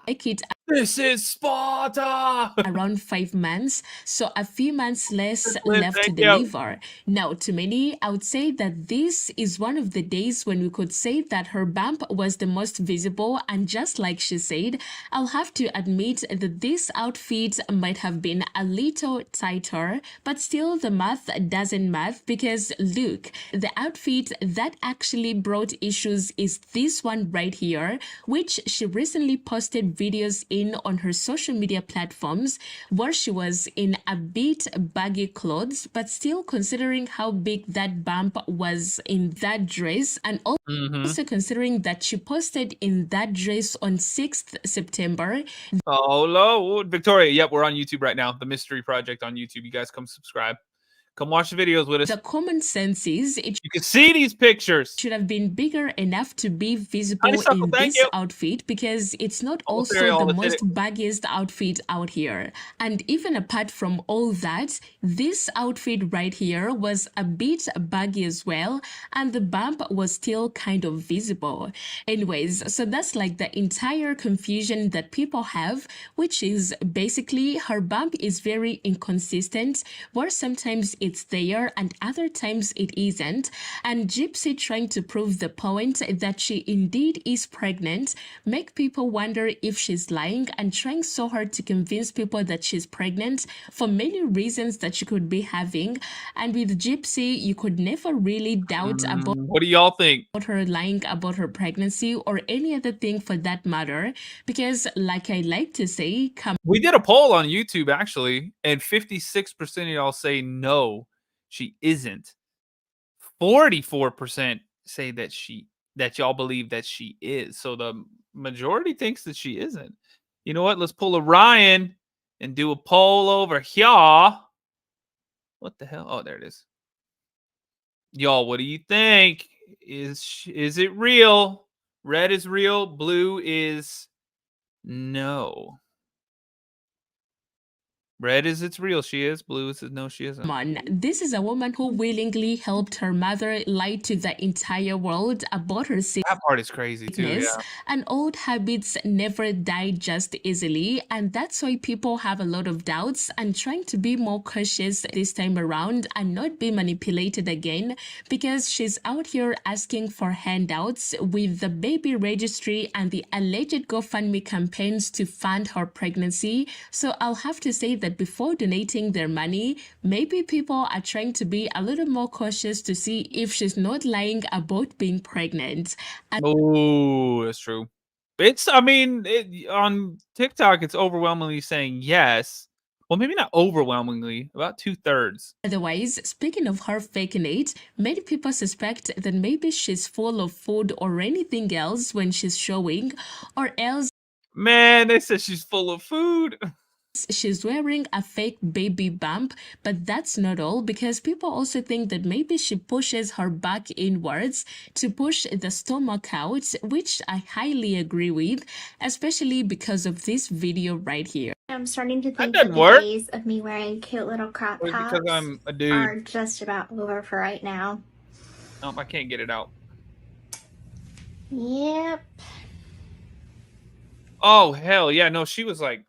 [SPEAKER 2] it
[SPEAKER 1] This is Sparta!
[SPEAKER 2] around 5 months, so a few months less left to deliver. Now, to many, I would say that this is one of the days when we could say that her bump was the most visible, and just like she said, I'll have to admit that this outfit might have been a little tighter, but still the math doesn't math, because look, the outfit that actually brought issues is this one right here, which she recently posted videos in on her social media platforms where she was in a bit baggy clothes, but still considering how big that bump was in that dress, and also considering that she posted in that dress on 6th September.
[SPEAKER 1] Hello, Victoria. Yep, we're on YouTube right now. The Mystery Project on YouTube. You guys come subscribe. Come watch the videos with us.
[SPEAKER 2] The common sense is
[SPEAKER 1] you can see these pictures.
[SPEAKER 2] Should have been bigger enough to be visible in this outfit, because it's not also the most baggiest outfit out here. And even apart from all that, this outfit right here was a bit baggy as well, and the bump was still kind of visible. Anyways, so that's like the entire confusion that people have, which is basically her bump is very inconsistent, where sometimes it's there and other times it isn't. And Gypsy trying to prove the point that she indeed is pregnant make people wonder if she's lying, and trying so hard to convince people that she's pregnant for many reasons that she could be having. And with Gypsy, you could never really doubt about
[SPEAKER 1] what do y'all think?
[SPEAKER 2] About her lying about her pregnancy or any other thing for that matter, because like I like to say,
[SPEAKER 1] we did a poll on YouTube actually, and 56% of y'all say no, she isn't. 44% say that y'all believe that she is. So the majority thinks that she isn't. You know what? Let's pull a Ryan and do a poll over here. What the hell? Oh, there it is. Y'all, what do you think? Is it real? Red is real. Blue is no. Red is it's real, she is. Blue is no, she isn't.
[SPEAKER 2] Come on, this is a woman who willingly helped her mother lie to the entire world about her sickness.
[SPEAKER 1] That part is crazy too, yeah.
[SPEAKER 2] And old habits never die just easily, and that's why people have a lot of doubts and trying to be more cautious this time around and not be manipulated again, because she's out here asking for handouts with the baby registry and the alleged GoFundMe campaigns to fund her pregnancy. So I'll have to say that before donating their money, maybe people are trying to be a little more cautious to see if she's not lying about being pregnant.
[SPEAKER 1] Oh, that's true. It's, I mean, on TikTok, it's overwhelmingly saying yes. Well, maybe not overwhelmingly, about 2/3.
[SPEAKER 2] Otherwise, speaking of her faking it, many people suspect that maybe she's full of food or anything else when she's showing, or else
[SPEAKER 1] man, they said she's full of food.
[SPEAKER 2] She's wearing a fake baby bump, but that's not all, because people also think that maybe she pushes her back inwards to push the stomach out, which I highly agree with, especially because of this video right here.
[SPEAKER 3] I'm starting to think that the days of me wearing cute little crop tops
[SPEAKER 1] I'm a dude.
[SPEAKER 3] are just about over for right now.
[SPEAKER 1] I can't get it out.
[SPEAKER 3] Yep.
[SPEAKER 1] Oh, hell yeah. No, she was like,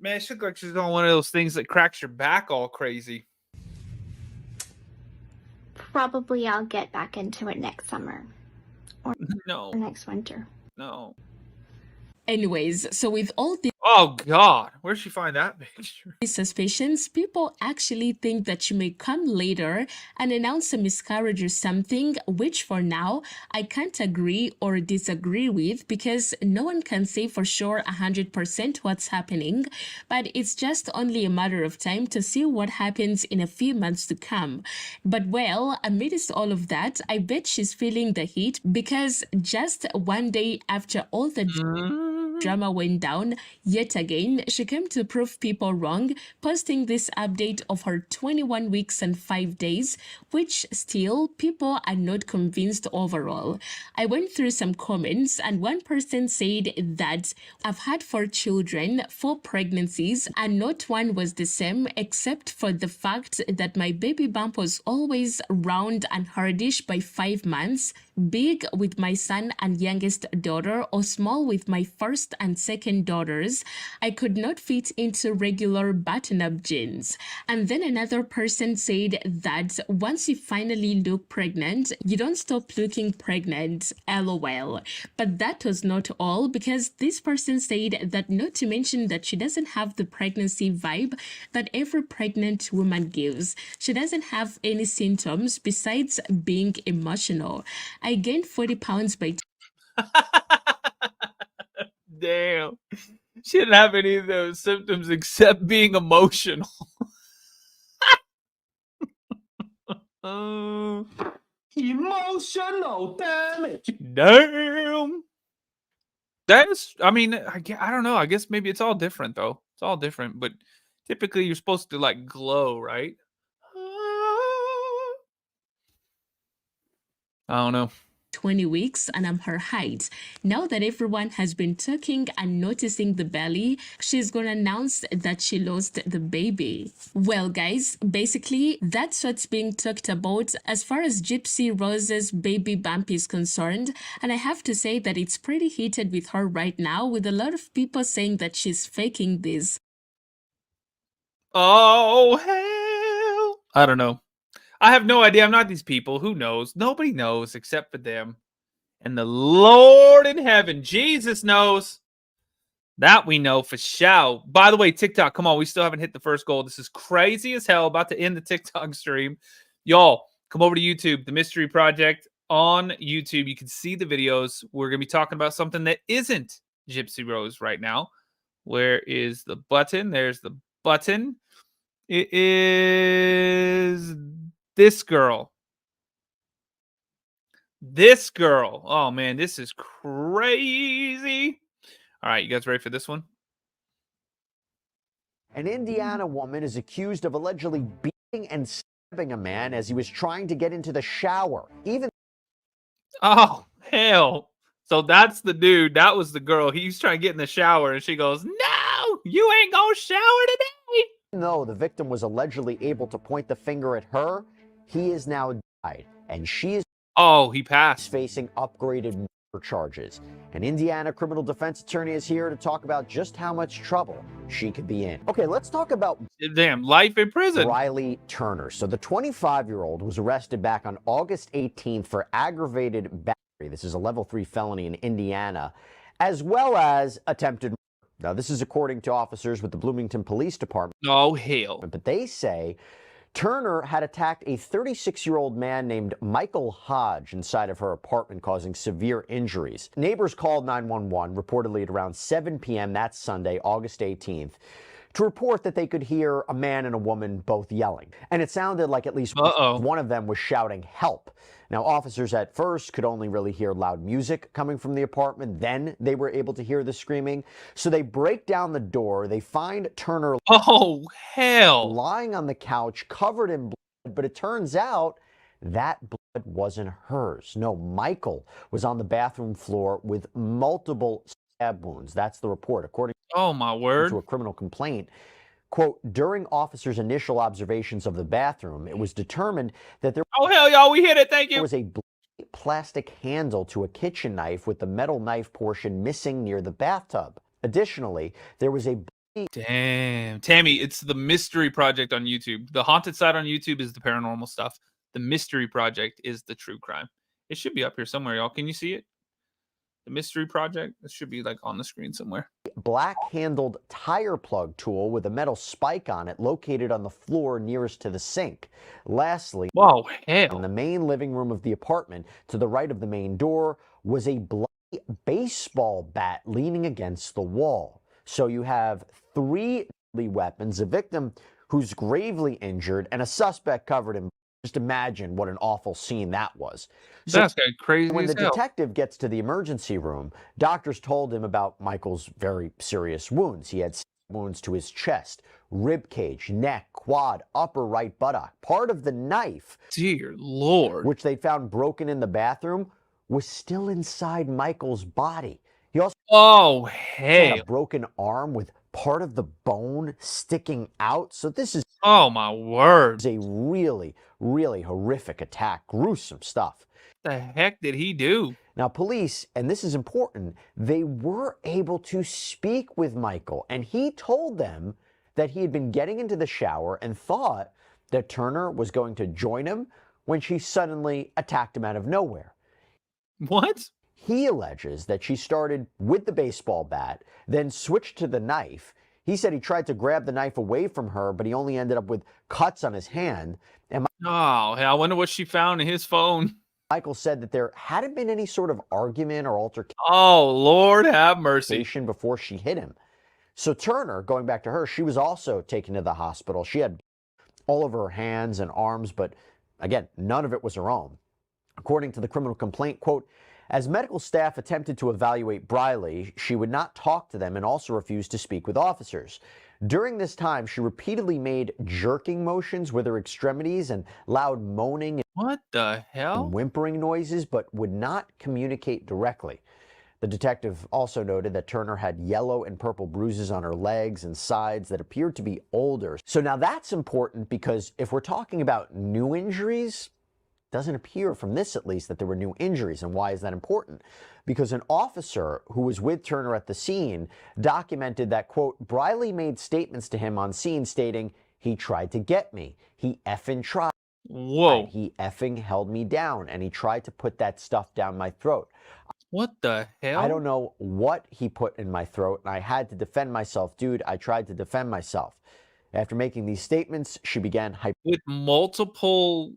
[SPEAKER 1] man, she looked like she's on one of those things that cracks your back all crazy.
[SPEAKER 3] Probably I'll get back into it next summer. Or
[SPEAKER 1] no.
[SPEAKER 3] Next winter.
[SPEAKER 1] No.
[SPEAKER 2] Anyways, so with all the
[SPEAKER 1] oh God, where'd she find that picture?
[SPEAKER 2] Suspicions, people actually think that she may come later and announce a miscarriage or something, which for now I can't agree or disagree with, because no one can say for sure 100% what's happening, but it's just only a matter of time to see what happens in a few months to come. But well, amidst all of that, I bet she's feeling the heat, because just one day after all the drama went down, yet again, she came to prove people wrong, posting this update of her 21 weeks and 5 days, which still people are not convinced overall. I went through some comments, and one person said that I've had 4 children, 4 pregnancies, and not one was the same, except for the fact that my baby bump was always round and hardish by 5 months, big with my son and youngest daughter, or small with my first and second daughters. I could not fit into regular button-up jeans. And then another person said that once you finally look pregnant, you don't stop looking pregnant, lol. But that was not all, because this person said that not to mention that she doesn't have the pregnancy vibe that every pregnant woman gives. She doesn't have any symptoms besides being emotional. I gained 40 pounds by
[SPEAKER 1] Damn. She didn't have any of those symptoms except being emotional.
[SPEAKER 11] Emotional damage.
[SPEAKER 1] Damn. That's, I mean, I don't know. I guess maybe it's all different, though. It's all different, but typically you're supposed to, like, glow, right? I don't know.
[SPEAKER 2] 20 weeks and I'm her height. Now that everyone has been talking and noticing the belly, she's gonna announce that she lost the baby. Well, guys, basically, that's what's being talked about as far as Gypsy Rose's baby bump is concerned. And I have to say that it's pretty heated with her right now, with a lot of people saying that she's faking this.
[SPEAKER 1] Oh, hell. I don't know. I have no idea. I'm not these people. Who knows? Nobody knows except for them. And the Lord in heaven, Jesus knows. That we know for sure. By the way, TikTok, come on. We still haven't hit the first goal. This is crazy as hell. About to end the TikTok stream. Y'all, come over to YouTube. The Mystery Project on YouTube. You can see the videos. We're going to be talking about something that isn't Gypsy Rose right now. Where is the button? There's the button. It is this girl. This girl. Oh, man, this is crazy. All right, you guys ready for this one?
[SPEAKER 11] An Indiana woman is accused of allegedly beating and stabbing a man as he was trying to get into the shower.
[SPEAKER 1] Oh, hell. So that's the dude. That was the girl. He's trying to get in the shower, and she goes, no, you ain't gonna shower today.
[SPEAKER 11] Even though the victim was allegedly able to point the finger at her, he is now died, and she is
[SPEAKER 1] he passed,
[SPEAKER 11] facing upgraded murder charges. An Indiana criminal defense attorney is here to talk about just how much trouble she could be in. Okay, let's talk about
[SPEAKER 1] life in prison.
[SPEAKER 11] Riley Turner. So the 25-year-old was arrested back on August 18th for aggravated battery. This is a level 3 felony in Indiana, as well as attempted murder. Now, this is according to officers with the Bloomington Police Department.
[SPEAKER 1] Oh, hell.
[SPEAKER 11] But they say Turner had attacked a 36-year-old man named Michael Hodge inside of her apartment, causing severe injuries. Neighbors called 911, reportedly at around 7 p.m. that Sunday, August 18th, to report that they could hear a man and a woman both yelling. And it sounded like at least one of them was shouting, help. Now, officers at first could only really hear loud music coming from the apartment. Then they were able to hear the screaming. So they break down the door. They find Turner lying on the couch, covered in blood. But it turns out that blood wasn't hers. No, Michael was on the bathroom floor with multiple stab wounds. That's the report, according to a criminal complaint. Quote, during officers' initial observations of the bathroom, it was determined that there
[SPEAKER 1] we hit it. Thank you.
[SPEAKER 11] Was a plastic handle to a kitchen knife with the metal knife portion missing near the bathtub. Additionally, there was a
[SPEAKER 1] damn, Tammy, it's the Mystery Project on YouTube. The haunted side on YouTube is the paranormal stuff. The Mystery Project is the true crime. It should be up here somewhere, y'all. Can you see it? The Mystery Project. It should be like on the screen somewhere.
[SPEAKER 11] Black-handled tire plug tool with a metal spike on it located on the floor nearest to the sink. Lastly, in the main living room of the apartment, to the right of the main door, was a bloody baseball bat leaning against the wall. So you have 3 deadly weapons, a victim who's gravely injured, and a suspect covered in blood. Just imagine what an awful scene that was. So
[SPEAKER 1] that's crazy.
[SPEAKER 11] When the detective gets to the emergency room, doctors told him about Michael's very serious wounds. He had wounds to his chest, rib cage, neck, quad, upper right buttock. Part of the knife,
[SPEAKER 1] dear Lord,
[SPEAKER 11] which they found broken in the bathroom, was still inside Michael's body. He also had a broken arm with part of the bone sticking out. So this is
[SPEAKER 1] my word,
[SPEAKER 11] a really, really horrific attack. Gruesome stuff.
[SPEAKER 1] What the heck did he do?
[SPEAKER 11] Now, police, and this is important, they were able to speak with Michael, and he told them that he had been getting into the shower and thought that Turner was going to join him when she suddenly attacked him out of nowhere.
[SPEAKER 1] What?
[SPEAKER 11] He alleges that she started with the baseball bat, then switched to the knife. He said he tried to grab the knife away from her, but he only ended up with cuts on his hand. And
[SPEAKER 1] I wonder what she found in his phone.
[SPEAKER 11] Michael said that there hadn't been any sort of argument or altercation.
[SPEAKER 1] Oh, Lord have mercy.
[SPEAKER 11] Before she hit him. So Turner, going back to her, she was also taken to the hospital. She had all over her hands and arms, but again, none of it was her own. According to the criminal complaint, quote, as medical staff attempted to evaluate Briley, she would not talk to them and also refused to speak with officers. During this time, she repeatedly made jerking motions with her extremities and loud moaning
[SPEAKER 1] what the hell?
[SPEAKER 11] and whimpering noises, but would not communicate directly. The detective also noted that Turner had yellow and purple bruises on her legs and sides that appeared to be older. So now that's important because if we're talking about new injuries, it doesn't appear from this at least that there were new injuries. And why is that important? Because an officer who was with Turner at the scene documented that, quote, Briley made statements to him on scene stating, he tried to get me. He effing tried.
[SPEAKER 1] Whoa.
[SPEAKER 11] He effing held me down and he tried to put that stuff down my throat.
[SPEAKER 1] What the hell?
[SPEAKER 11] I don't know what he put in my throat, and I had to defend myself. Dude, I tried to defend myself. After making these statements, she began
[SPEAKER 1] with multiple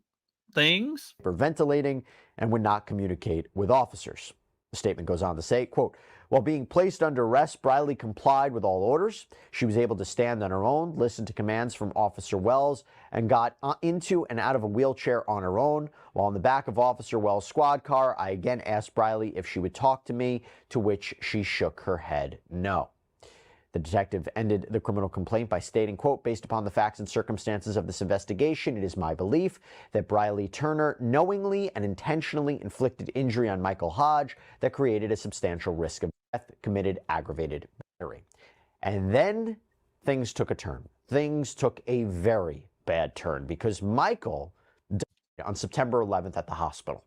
[SPEAKER 1] things?
[SPEAKER 11] Hyperventilating and would not communicate with officers. The statement goes on to say, quote, while being placed under arrest, Briley complied with all orders. She was able to stand on her own, listen to commands from Officer Wells, and got into and out of a wheelchair on her own. While in the back of Officer Wells' squad car, I again asked Briley if she would talk to me, to which she shook her head no. The detective ended the criminal complaint by stating, quote, based upon the facts and circumstances of this investigation, it is my belief that Briley Turner knowingly and intentionally inflicted injury on Michael Hodge that created a substantial risk of death, committed aggravated battery. And then things took a turn. Things took a very bad turn because Michael died on September 11th at the hospital.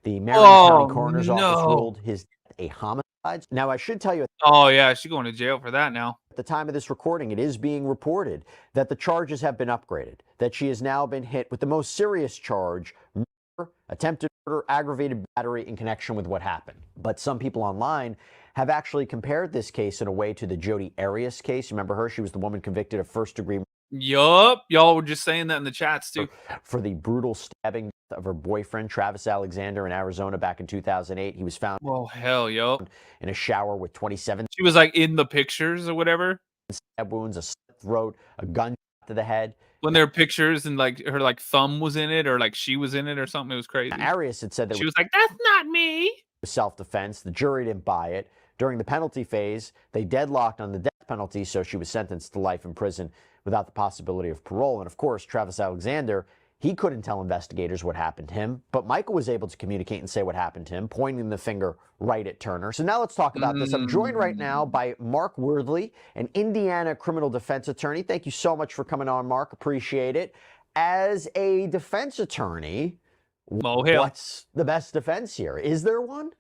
[SPEAKER 11] The Marion County Coroner's Office ruled his death a homicide. Now, I should tell you...
[SPEAKER 1] Oh, yeah, she's going to jail for that now.
[SPEAKER 11] At the time of this recording, it is being reported that the charges have been upgraded, that she has now been hit with the most serious charge, murder, attempted murder, aggravated battery in connection with what happened. But some people online have actually compared this case in a way to the Jodi Arias case. Remember her? She was the woman convicted of first-degree murder.
[SPEAKER 1] Yup. Y'all were just saying that in the chats, too.
[SPEAKER 11] For the brutal stabbing of her boyfriend, Travis Alexander, in Arizona back in 2008. He was found
[SPEAKER 1] hell, yo,
[SPEAKER 11] in a shower with 27.
[SPEAKER 1] She was like in the pictures or whatever.
[SPEAKER 11] Stab wounds, a slit throat, a gun to the head.
[SPEAKER 1] When there were pictures and like her like thumb was in it or like she was in it or something, it was crazy.
[SPEAKER 11] Arias had said that
[SPEAKER 1] she was like, "That's not me."
[SPEAKER 11] Self-defense. The jury didn't buy it. During the penalty phase, they deadlocked on the death penalty, so she was sentenced to life in prison without the possibility of parole. And of course, Travis Alexander, he couldn't tell investigators what happened to him, but Michael was able to communicate and say what happened to him, pointing the finger right at Turner. So now let's talk about this. I'm joined right now by Mark Worthley, an Indiana criminal defense attorney. Thank you so much for coming on, Mark. Appreciate it. As a defense attorney, what's the best defense here? Is there one?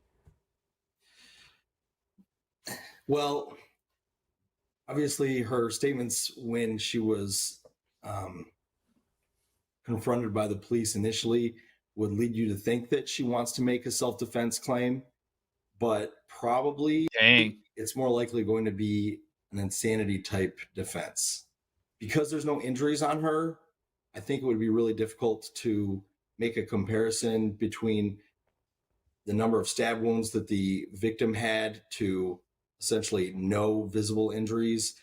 [SPEAKER 12] Well, obviously her statements when she was confronted by the police initially would lead you to think that she wants to make a self-defense claim, but probably it's more likely going to be an insanity type defense. Because there's no injuries on her, I think it would be really difficult to make a comparison between the number of stab wounds that the victim had to essentially no visible injuries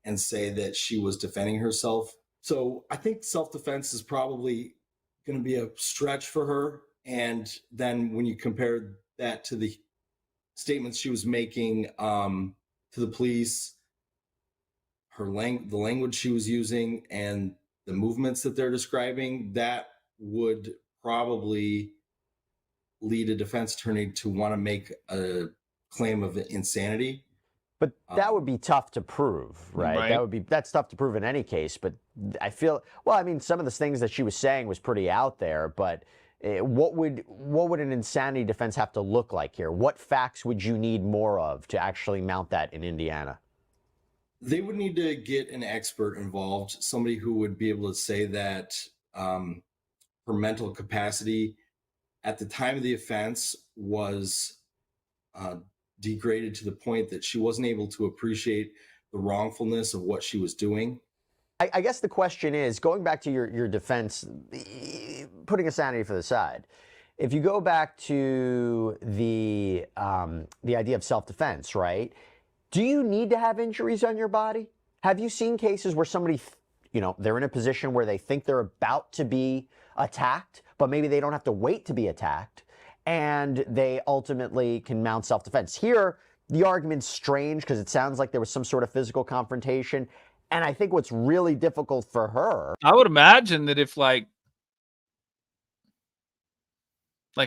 [SPEAKER 12] and say that she was defending herself. So I think self-defense is probably going to be a stretch for her. And then when you compare that to the statements she was making to the police, the language she was using and the movements that they're describing, that would probably lead a defense attorney to want to make a claim of insanity.
[SPEAKER 11] But that would be tough to prove, right? That's tough to prove in any case. But I feel, well, I mean, some of the things that she was saying was pretty out there. But what would an insanity defense have to look like here? What facts would you need more of to actually mount that in Indiana?
[SPEAKER 12] They would need to get an expert involved, somebody who would be able to say that her mental capacity at the time of the offense was degraded to the point that she wasn't able to appreciate the wrongfulness of what she was doing.
[SPEAKER 11] I guess the question is, going back to your defense, putting insanity for the side, if you go back to the idea of self-defense, right? Do you need to have injuries on your body? Have you seen cases where somebody, they're in a position where they think they're about to be attacked, but maybe they don't have to wait to be attacked, and they ultimately can mount self-defense? Here, the argument's strange because it sounds like there was some sort of physical confrontation. And I think what's really difficult for her,
[SPEAKER 1] I would imagine that if like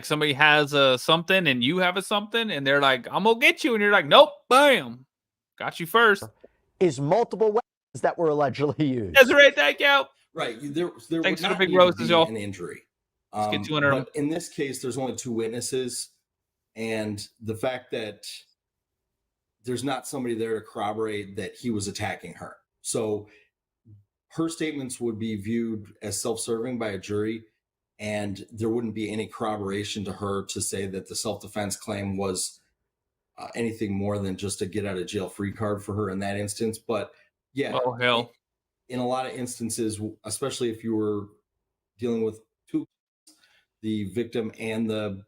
[SPEAKER 1] somebody has a something and you have a something and they're like, I'm gonna get you, and you're like, nope, bam, got you first,
[SPEAKER 11] is multiple weapons that were allegedly used.
[SPEAKER 1] Desiree, thank you.
[SPEAKER 12] Right. There
[SPEAKER 1] Thanks
[SPEAKER 12] would
[SPEAKER 1] for the
[SPEAKER 12] not
[SPEAKER 1] big
[SPEAKER 12] need
[SPEAKER 1] roses,
[SPEAKER 12] to be
[SPEAKER 1] y'all.
[SPEAKER 12] an injury.
[SPEAKER 1] Let's get 200
[SPEAKER 12] but in this case, there's only 2 witnesses, and the fact that there's not somebody there to corroborate that he was attacking her. So her statements would be viewed as self-serving by a jury, and there wouldn't be any corroboration to her to say that the self-defense claim was anything more than just a get out of jail free card for her in that instance. But yeah,
[SPEAKER 1] oh hell,
[SPEAKER 12] in a lot of instances, especially if you were dealing with 2, the victim and the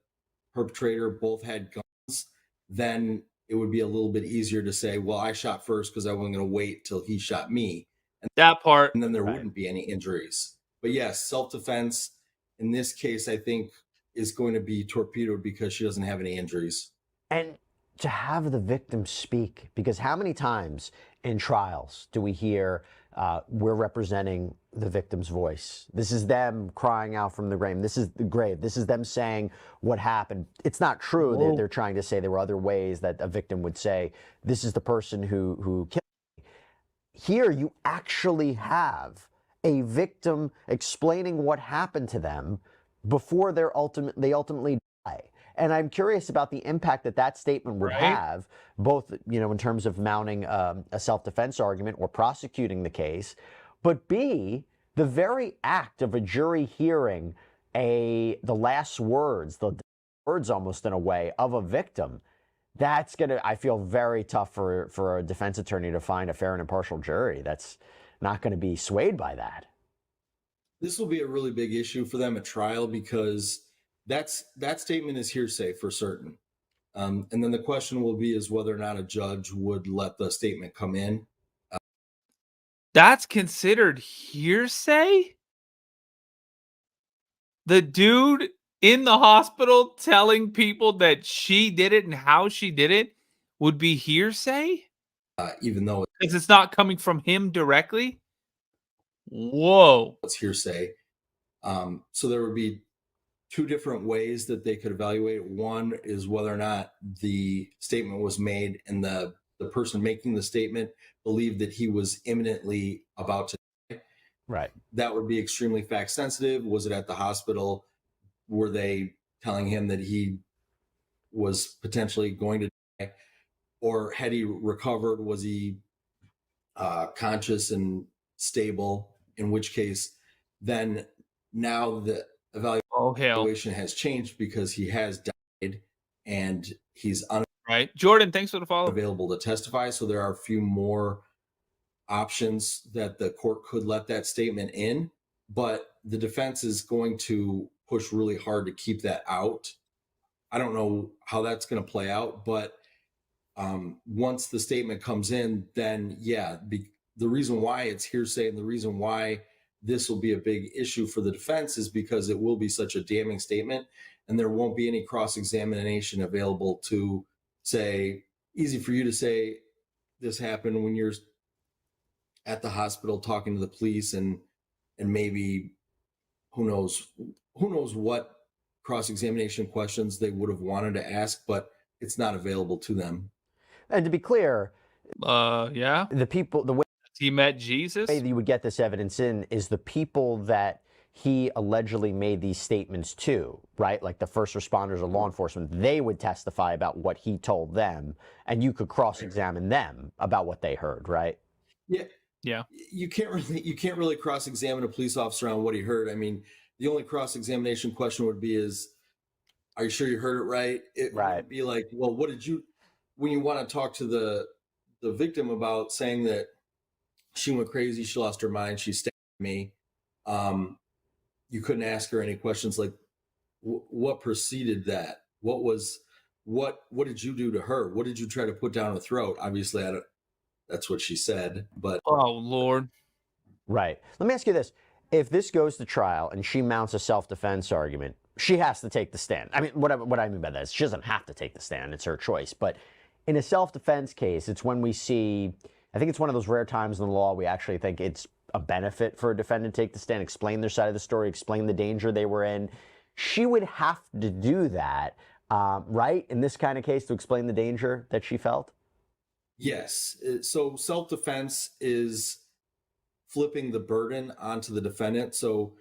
[SPEAKER 12] perpetrator both had guns, then it would be a little bit easier to say, well, I shot first because I wasn't going to wait till he shot me. And
[SPEAKER 1] that part.
[SPEAKER 12] And then there wouldn't be any injuries. But yes, self-defense in this case, I think, is going to be torpedoed because she doesn't have any injuries.
[SPEAKER 11] And to have the victim speak, because how many times in trials do we hear we're representing the victim's voice? This is them crying out from the grave. This is the grave. This is them saying what happened. It's not true that they're trying to say there were other ways that a victim would say, this is the person who killed me. Here you actually have a victim explaining what happened to them before they ultimately die. And I'm curious about the impact that statement would have, both, in terms of mounting a self-defense argument or prosecuting the case, but B, the very act of a jury hearing the last words, the words almost in a way, of a victim. That's going to, I feel, very tough for a defense attorney to find a fair and impartial jury that's not going to be swayed by that.
[SPEAKER 12] This will be a really big issue for them at trial because that statement is hearsay for certain. And then the question will be is whether or not a judge would let the statement come in.
[SPEAKER 1] That's considered hearsay? The dude in the hospital telling people that she did it and how she did it would be hearsay?
[SPEAKER 12] Even though
[SPEAKER 1] because it's not coming from him directly? Whoa.
[SPEAKER 12] It's hearsay. So there would be 2 different ways that they could evaluate. One is whether or not the statement was made and the person making the statement believed that he was imminently about to die.
[SPEAKER 11] Right.
[SPEAKER 12] That would be extremely fact sensitive. Was it at the hospital? Were they telling him that he was potentially going to die? Or had he recovered? Was he conscious and stable? In which case, then now the evaluation has changed because he has died and he's
[SPEAKER 1] right. Jordan, thanks for the follow.
[SPEAKER 12] Available to testify. So there are a few more options that the court could let that statement in, but the defense is going to push really hard to keep that out. I don't know how that's going to play out, but once the statement comes in, then the reason why it's hearsay and the reason why this will be a big issue for the defense is because it will be such a damning statement and there won't be any cross-examination available to say, easy for you to say this happened when you're at the hospital talking to the police and maybe who knows what cross-examination questions they would have wanted to ask, but it's not available to them.
[SPEAKER 11] And to be clear,
[SPEAKER 1] the way he met Jesus,
[SPEAKER 11] the way that you would get this evidence in is the people that he allegedly made these statements to, right? Like the first responders or law enforcement, they would testify about what he told them, and you could cross-examine them about what they heard, right?
[SPEAKER 12] Yeah.
[SPEAKER 1] Yeah.
[SPEAKER 12] You can't really cross-examine a police officer on what he heard. I mean, the only cross-examination question would be are you sure you heard it right? It would be like, well, what did you, when you want to talk to the victim about saying that she went crazy, she lost her mind, she stabbed me, you couldn't ask her any questions like, what preceded that? What did you do to her? What did you try to put down her throat? Obviously, that's what she said, but
[SPEAKER 1] oh Lord.
[SPEAKER 11] Right. Let me ask you this. If this goes to trial and she mounts a self-defense argument, she has to take the stand. I mean, what I mean by that is she doesn't have to take the stand. It's her choice. But in a self-defense case, it's when we see, I think it's one of those rare times in the law we actually think it's a benefit for a defendant to take the stand, explain their side of the story, explain the danger they were in. She would have to do that, right, in this kind of case, to explain the danger that she felt?
[SPEAKER 12] Yes. So self-defense is flipping the burden onto the defendant. So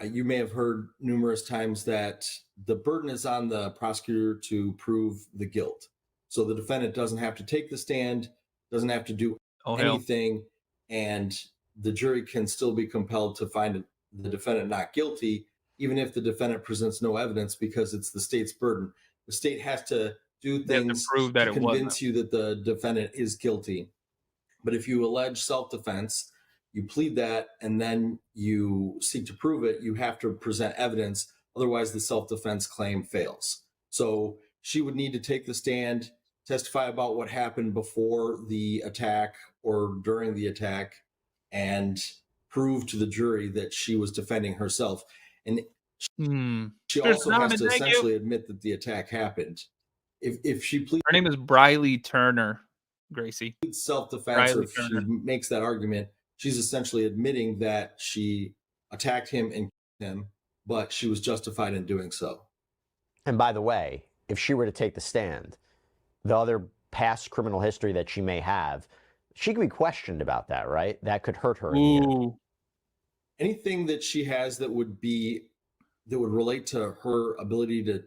[SPEAKER 12] you may have heard numerous times that the burden is on the prosecutor to prove the guilt. So the defendant doesn't have to take the stand, doesn't have to do anything, and the jury can still be compelled to find the defendant not guilty, even if the defendant presents no evidence, because it's the state's burden. The state has to do things
[SPEAKER 1] to prove that
[SPEAKER 12] to
[SPEAKER 1] it
[SPEAKER 12] convince you that the defendant is guilty. But if you allege self-defense, you plead that, and then you seek to prove it, you have to present evidence. Otherwise, the self-defense claim fails. So she would need to take the stand, testify about what happened before the attack or during the attack, and prove to the jury that she was defending herself. And she also has to essentially admit that the attack happened. If she pleads,
[SPEAKER 1] her name is Briley Turner, Gracie.
[SPEAKER 12] Self-defense, or if she makes that argument, she's essentially admitting that she attacked him and killed him, but she was justified in doing so.
[SPEAKER 11] And by the way, if she were to take the stand, the other past criminal history that she may have, she could be questioned about that, right? That could hurt her.
[SPEAKER 12] Anything that she has that would relate to her ability to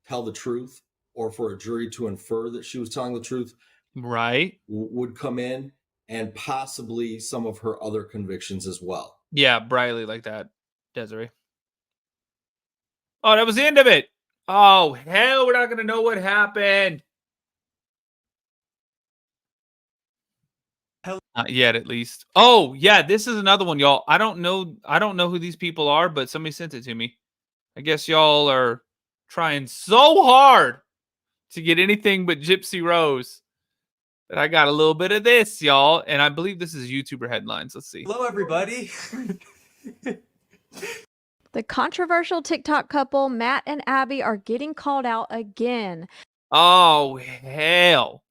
[SPEAKER 12] tell the truth, or for a jury to infer that she was telling the truth,
[SPEAKER 1] right,
[SPEAKER 12] would come in, and possibly some of her other convictions as well.
[SPEAKER 1] Yeah, Briley like that, Desiree. Oh, that was the end of it. Oh, hell, we're not going to know what happened. Not yet, at least. Oh, yeah, this is another one, y'all. I don't know who these people are, but somebody sent it to me. I guess y'all are trying so hard to get anything but Gypsy Rose that I got a little bit of this, y'all. And I believe this is YouTuber headlines. Let's see.
[SPEAKER 13] Hello, everybody.
[SPEAKER 14] The controversial TikTok couple, Matt and Abby, are getting called out again.
[SPEAKER 1] Oh, hell.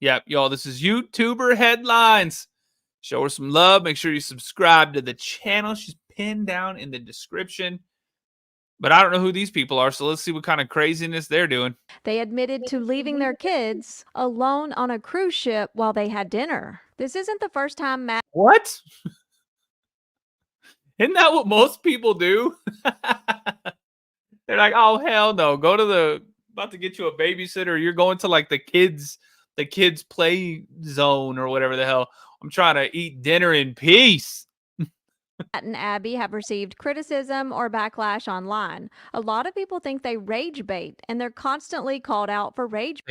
[SPEAKER 1] Yep, y'all, this is YouTuber headlines. Show her some love. Make sure you subscribe to the channel. She's pinned down in the description. But I don't know who these people are, so let's see what kind of craziness they're doing.
[SPEAKER 14] They admitted to leaving their kids alone on a cruise ship while they had dinner. This isn't the first time Matt...
[SPEAKER 1] What? Isn't that what most people do? They're like, oh, hell no. Go to about to get you a babysitter. You're going to like the kids play zone or whatever the hell. I'm trying to eat dinner in peace.
[SPEAKER 14] Matt and Abby have received criticism or backlash online. A lot of people think they rage bait, and they're constantly called out for rage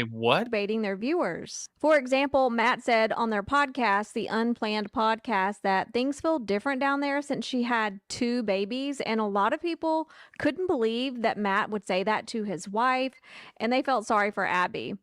[SPEAKER 14] baiting their viewers. For example, Matt said on their podcast, the Unplanned Podcast, that things feel different down there since she had 2 babies, and a lot of people couldn't believe that Matt would say that to his wife, and they felt sorry for Abby.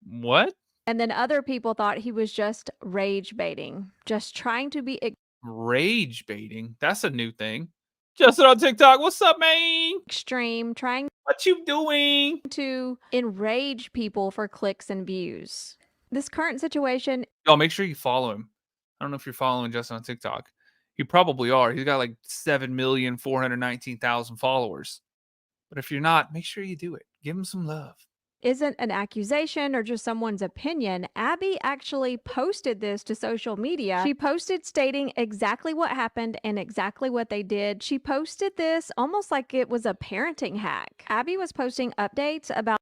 [SPEAKER 1] What?
[SPEAKER 14] And then other people thought he was just rage baiting, just trying to be
[SPEAKER 1] rage baiting. That's a new thing. Justin on TikTok. What's up, man?
[SPEAKER 14] Extreme, trying.
[SPEAKER 1] What you doing?
[SPEAKER 14] To enrage people for clicks and views. This current situation.
[SPEAKER 1] Y'all, make sure you follow him. I don't know if you're following Justin on TikTok. You probably are. He's got like 7,419,000 followers. But if you're not, make sure you do it. Give him some love.
[SPEAKER 14] Isn't an accusation or just someone's opinion. Abby actually posted this to social media. She posted stating exactly what happened and exactly what they did. She posted this almost like it was a parenting hack. Abby was posting updates about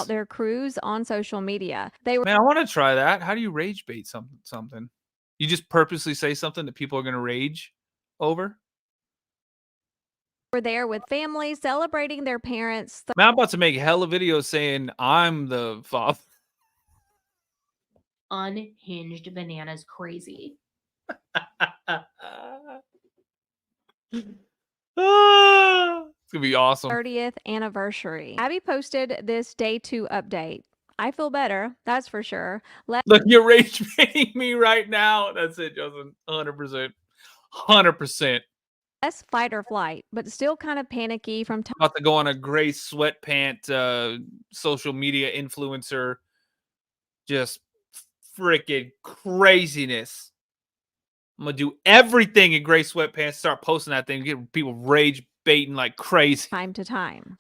[SPEAKER 14] their cruise on social media. They were,
[SPEAKER 1] man, I want to try that. How do you rage bait something? You just purposely say something that people are going to rage over?
[SPEAKER 14] Were there with families celebrating their parents.
[SPEAKER 1] Man, I'm about to make hella videos saying I'm the father.
[SPEAKER 10] Unhinged bananas crazy.
[SPEAKER 1] gonna be awesome.
[SPEAKER 14] 30th anniversary. Abby posted this day 2 update. I feel better, that's for sure.
[SPEAKER 1] Look, you're rage baiting me right now. That's it, Justin. 100%. 100%.
[SPEAKER 14] Less fight or flight, but still kind of panicky from time.
[SPEAKER 1] About to go on a gray sweatpant social media influencer. Just freaking craziness. I'm gonna do everything in gray sweatpants, start posting that thing, get people rage baiting like crazy.
[SPEAKER 14] Time to time.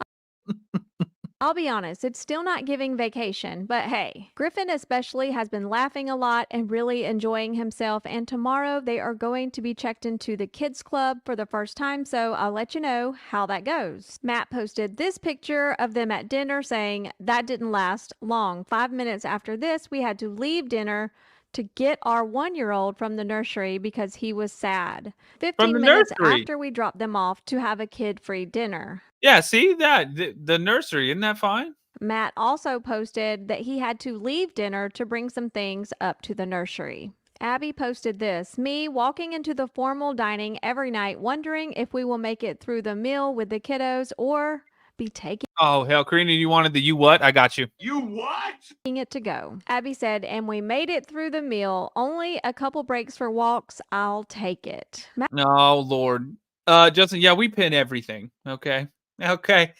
[SPEAKER 14] I'll be honest, it's still not giving vacation, but hey, Griffin especially has been laughing a lot and really enjoying himself, and tomorrow they are going to be checked into the kids club for the first time, so I'll let you know how that goes. Matt posted this picture of them at dinner saying, that didn't last long. 5 minutes after this, we had to leave dinner to get our 1-year-old from the nursery because he was sad. 15 minutes after we dropped them off to have a kid-free dinner.
[SPEAKER 1] Yeah, see that? The nursery, isn't that fine?
[SPEAKER 14] Matt also posted that he had to leave dinner to bring some things up to the nursery. Abby posted this, me walking into the formal dining every night wondering if we will make it through the meal with the kiddos or be taking
[SPEAKER 1] hell, Karina, you wanted the you what? I got you.
[SPEAKER 13] You what?
[SPEAKER 14] It to go. Abby said, and we made it through the meal. Only a couple breaks for walks. I'll take it.
[SPEAKER 1] Oh, Lord. Justin, yeah, we pin everything. Okay. Okay.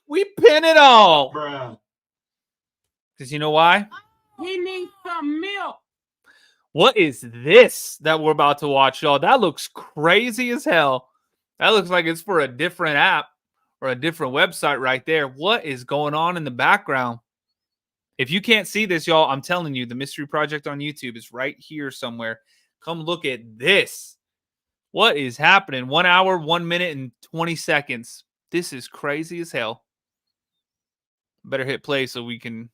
[SPEAKER 1] We pin it all.
[SPEAKER 13] Bruh.
[SPEAKER 1] Because you know why?
[SPEAKER 2] He needs some milk.
[SPEAKER 1] What is this that we're about to watch, y'all? That looks crazy as hell. That looks like it's for a different app or a different website right there. What is going on in the background? If you can't see this, y'all, I'm telling you, the Mystery Project on YouTube is right here somewhere. Come look at this. What is happening? 1 hour, 1 minute, and 20 seconds. This is crazy as hell. Better hit play so YouTube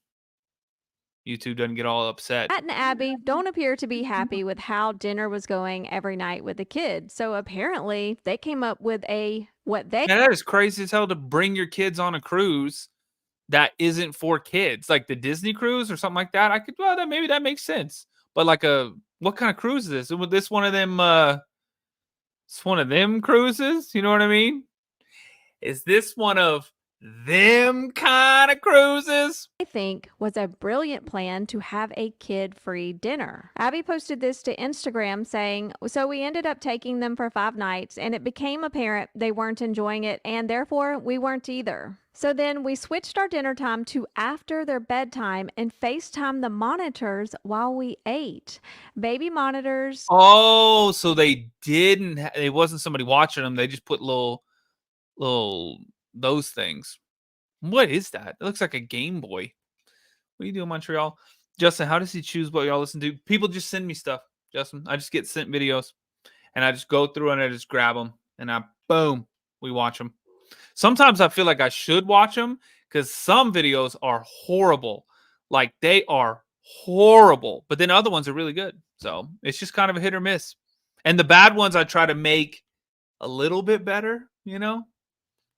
[SPEAKER 1] doesn't get all upset.
[SPEAKER 14] Matt and Abby don't appear to be happy with how dinner was going every night with the kids. So apparently they came up with
[SPEAKER 1] that is crazy as hell to bring your kids on a cruise that isn't for kids, like the Disney cruise or something like that. Maybe that makes sense. But like what kind of cruise is this? Was this one of them? It's one of them cruises. You know what I mean? Is this one of them kind of cruises?
[SPEAKER 14] I think was a brilliant plan to have a kid-free dinner. Abby posted this to Instagram saying, so we ended up taking them for 5 nights and it became apparent they weren't enjoying it and therefore we weren't either. So then we switched our dinner time to after their bedtime and FaceTime the monitors while we ate. Baby monitors.
[SPEAKER 1] Oh, so they didn't, it wasn't somebody watching them. They just put little those things. What is that? It looks like a Game Boy. What are you doing, Montreal? Justin, how does he choose what y'all listen to? People just send me stuff, Justin. I just get sent videos and I just go through and I just grab them and boom, we watch them. Sometimes I feel like I should watch them because some videos are horrible. Like they are horrible, but then other ones are really good. So it's just kind of a hit or miss. And the bad ones I try to make a little bit better,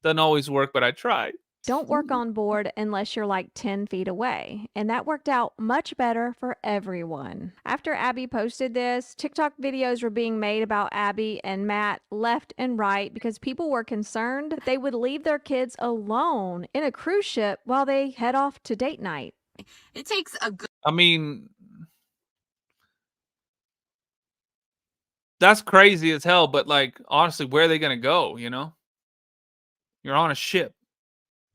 [SPEAKER 1] Doesn't always work, but I try.
[SPEAKER 14] Don't work on board unless you're like 10 feet away. And that worked out much better for everyone. After Abby posted this, TikTok videos were being made about Abby and Matt left and right because people were concerned that they would leave their kids alone in a cruise ship while they head off to date night.
[SPEAKER 15] It takes a good...
[SPEAKER 1] That's crazy as hell, but like, honestly, where are they going to go, You're on a ship.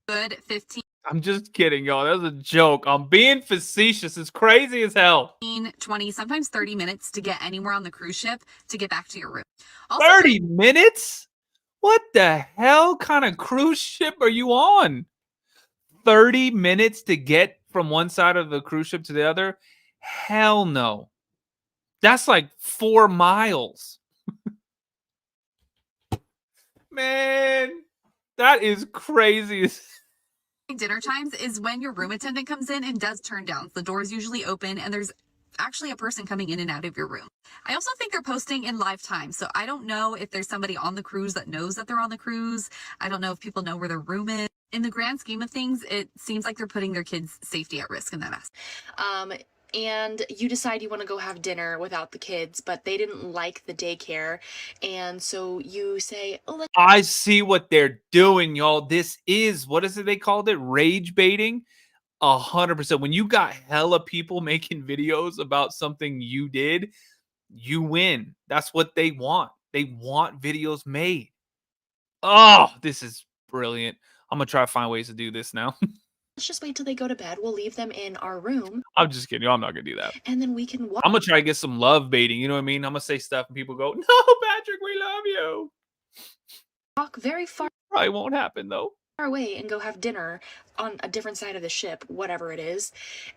[SPEAKER 15] Good 15.
[SPEAKER 1] I'm just kidding, y'all. That was a joke. I'm being facetious. It's crazy as hell.
[SPEAKER 15] 20, sometimes 30 minutes to get anywhere on the cruise ship to get back to your room. Also,
[SPEAKER 1] 30 minutes? What the hell kind of cruise ship are you on? 30 minutes to get from one side of the cruise ship to the other? Hell no. That's like 4 miles. Man. That is crazy.
[SPEAKER 15] Dinner times is when your room attendant comes in and does turn downs. The door is usually open and there's actually a person coming in and out of your room. I also think they're posting in live time. So I don't know if there's somebody on the cruise that knows that they're on the cruise. I don't know if people know where their room is. In the grand scheme of things, it seems like they're putting their kids' safety at risk in that aspect.
[SPEAKER 13] and you decide you want to go have dinner without the kids, but they didn't like the daycare, and so you say, oh, let's
[SPEAKER 1] I see what they're doing, y'all. This is, what is it they called it? Rage baiting. 100%. When you got hella people making videos about something you did, you win. That's what they want. They want videos made. Oh, this is brilliant. I'm gonna try to find ways to do this now.
[SPEAKER 13] let's just wait till they go to bed. We'll leave them in our room,
[SPEAKER 1] I'm just kidding. I'm not gonna do that.
[SPEAKER 13] and then we can walk.
[SPEAKER 1] I'm gonna try to get some love baiting. You know what I mean? I'm gonna say stuff and people go, "No, Patrick, we love you."
[SPEAKER 13] Walk very far
[SPEAKER 1] Probably won't happen though.
[SPEAKER 13] away and go have dinner on a different side of the ship, whatever it is.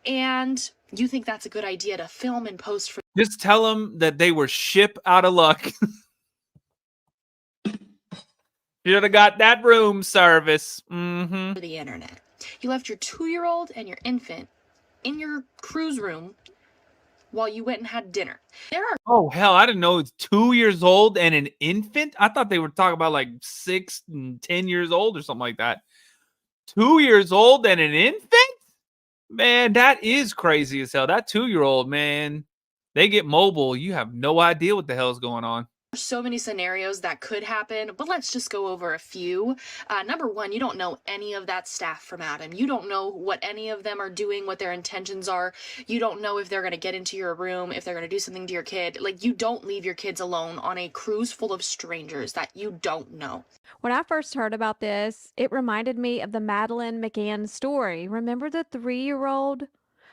[SPEAKER 13] And you think that's a good idea to film and post for
[SPEAKER 1] Just tell them that they were ship out of luck. Should have got that room service.
[SPEAKER 13] the internet. You left your 2-year-old and your infant in your cruise room while you went and had dinner. There are
[SPEAKER 1] Oh hell, I didn't know it's 2 years old and an infant. I thought they were talking about like 6 and 10 years old or something like that. 2 years old and an infant? Man, that is crazy as hell. That 2-year-old, man, they get mobile. You have no idea what the hell's going on.
[SPEAKER 13] so many scenarios that could happen, but let's just go over a few. Number one, you don't know any of that staff from Adam. You don't know what any of them are doing, what their intentions are. You don't know if they're going to get into your room, if they're going to do something to your kid. Like, you don't leave your kids alone on a cruise full of strangers that you don't know.
[SPEAKER 14] When I first heard about this, it reminded me of the Madeleine McGann story. Remember the 3-year-old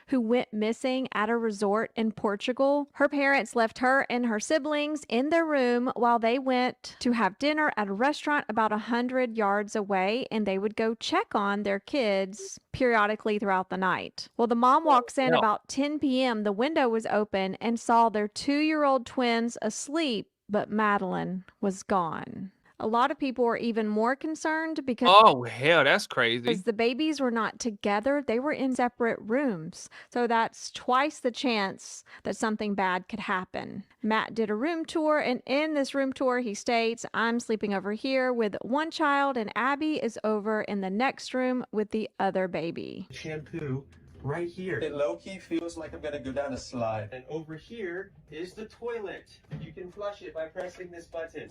[SPEAKER 14] who went missing at a resort in Portugal? Her parents left her and her siblings in their room while they went to have dinner at a restaurant about 100 yards away, and they would go check on their kids periodically throughout the night. Well, the mom walks in about 10 p.m. The window was open and saw their 2-year-old twins asleep, but Madeleine was gone. A lot of people were even more concerned because
[SPEAKER 1] Oh hell, that's crazy.
[SPEAKER 14] the babies were not together. They were in separate rooms. So that's twice the chance that something bad could happen. Matt did a room tour, and in this room tour, he states, I'm sleeping over here with one child, and Abby is over in the next room with the other baby.
[SPEAKER 16] Shampoo right here. It low-key feels like I'm gonna go down a slide. And over here is the toilet. You can flush it by pressing this button.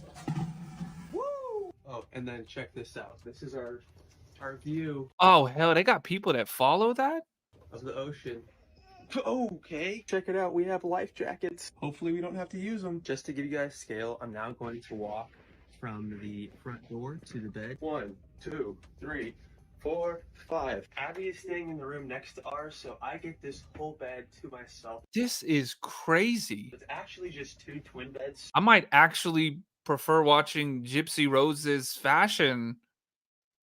[SPEAKER 16] Woo! Oh, and then check this out. This is our view
[SPEAKER 1] Oh hell, they got people that follow that?
[SPEAKER 16] of the ocean. Okay, check it out. We have life jackets. Hopefully we don't have to use them. Just to give you guys scale, I'm now going to walk from the front door to the bed. 1, 2, 3, 4, 5. Abby is staying in the room next to ours, so I get this whole bed to myself.
[SPEAKER 1] This is crazy.
[SPEAKER 16] It's actually just 2 twin beds.
[SPEAKER 1] I might actually prefer watching Gypsy Rose's fashion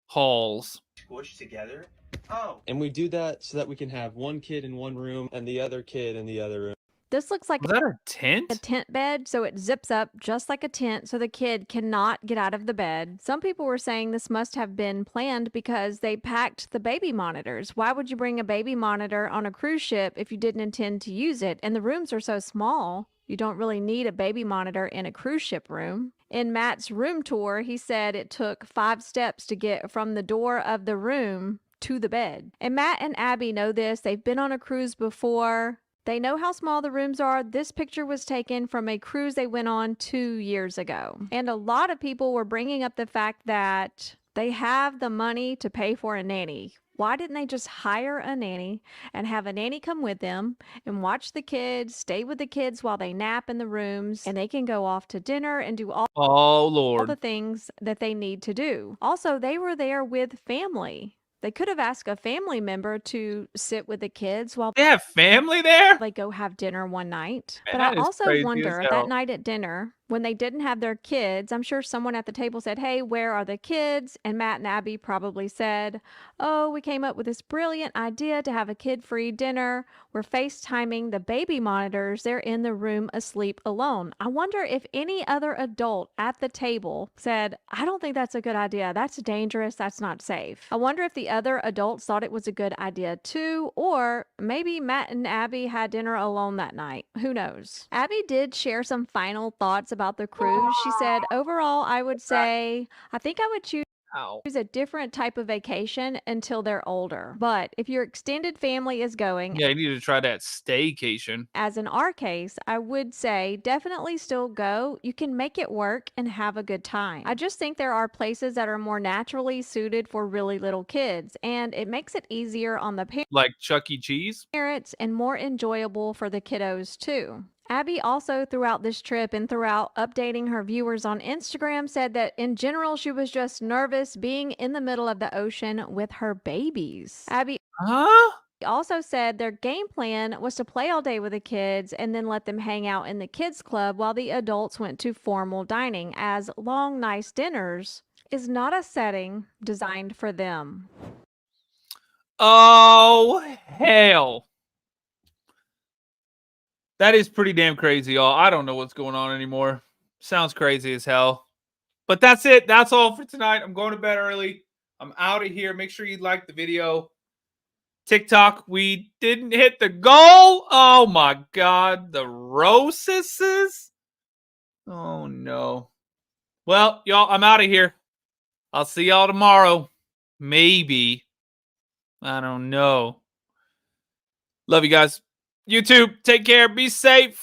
[SPEAKER 1] hauls.
[SPEAKER 16] Squished together. Oh. And we do that so that we can have one kid in one room and the other kid in the other room.
[SPEAKER 14] This looks like
[SPEAKER 1] Was that a tent?
[SPEAKER 14] a tent bed, so it zips up just like a tent so the kid cannot get out of the bed. Some people were saying this must have been planned because they packed the baby monitors. Why would you bring a baby monitor on a cruise ship if you didn't intend to use it? And the rooms are so small. You don't really need a baby monitor in a cruise ship room. In Matt's room tour, he said it took 5 steps to get from the door of the room to the bed. And Matt and Abby know this. They've been on a cruise before. They know how small the rooms are. This picture was taken from a cruise they went on 2 years ago. And a lot of people were bringing up the fact that they have the money to pay for a nanny. Why didn't they just hire a nanny and have a nanny come with them and watch the kids, stay with the kids while they nap in the rooms, and they can go off to dinner and do all the things that they need to do. Also, they were there with family. They could have asked a family member to sit with the kids while
[SPEAKER 1] they have family there.
[SPEAKER 14] They go have dinner one night.
[SPEAKER 1] Man,
[SPEAKER 14] but I
[SPEAKER 1] that is
[SPEAKER 14] also
[SPEAKER 1] crazy as
[SPEAKER 14] wonder
[SPEAKER 1] hell.
[SPEAKER 14] that night at dinner, when they didn't have their kids, I'm sure someone at the table said, hey, where are the kids? And Matt and Abby probably said, oh, we came up with this brilliant idea to have a kid-free dinner. We're FaceTiming the baby monitors. They're in the room asleep alone. I wonder if any other adult at the table said, I don't think that's a good idea. That's dangerous. That's not safe. I wonder if the other adults thought it was a good idea too, or maybe Matt and Abby had dinner alone that night. Who knows? Abby did share some final thoughts about the cruise. She said, overall, I would say, I think I would choose choose a different type of vacation until they're older. But if your extended family is going,
[SPEAKER 1] Yeah, you need to try that staycation.
[SPEAKER 14] as in our case, I would say definitely still go. You can make it work and have a good time. I just think there are places that are more naturally suited for really little kids, and it makes it easier on the
[SPEAKER 1] Like Chuck E. Cheese?
[SPEAKER 14] parents and more enjoyable for the kiddos too. Abby also throughout this trip and throughout updating her viewers on Instagram said that in general she was just nervous being in the middle of the ocean with her babies. Abby also said their game plan was to play all day with the kids and then let them hang out in the kids club while the adults went to formal dining, as long nice dinners is not a setting designed for them.
[SPEAKER 1] Oh, hell. That is pretty damn crazy, y'all. I don't know what's going on anymore. Sounds crazy as hell. But that's it. That's all for tonight. I'm going to bed early. I'm out of here. Make sure you like the video. TikTok, we didn't hit the goal. Oh, my God. The roses? Oh, no. Well, y'all, I'm out of here. I'll see y'all tomorrow. Maybe. I don't know. Love you guys. YouTube, take care. Be safe.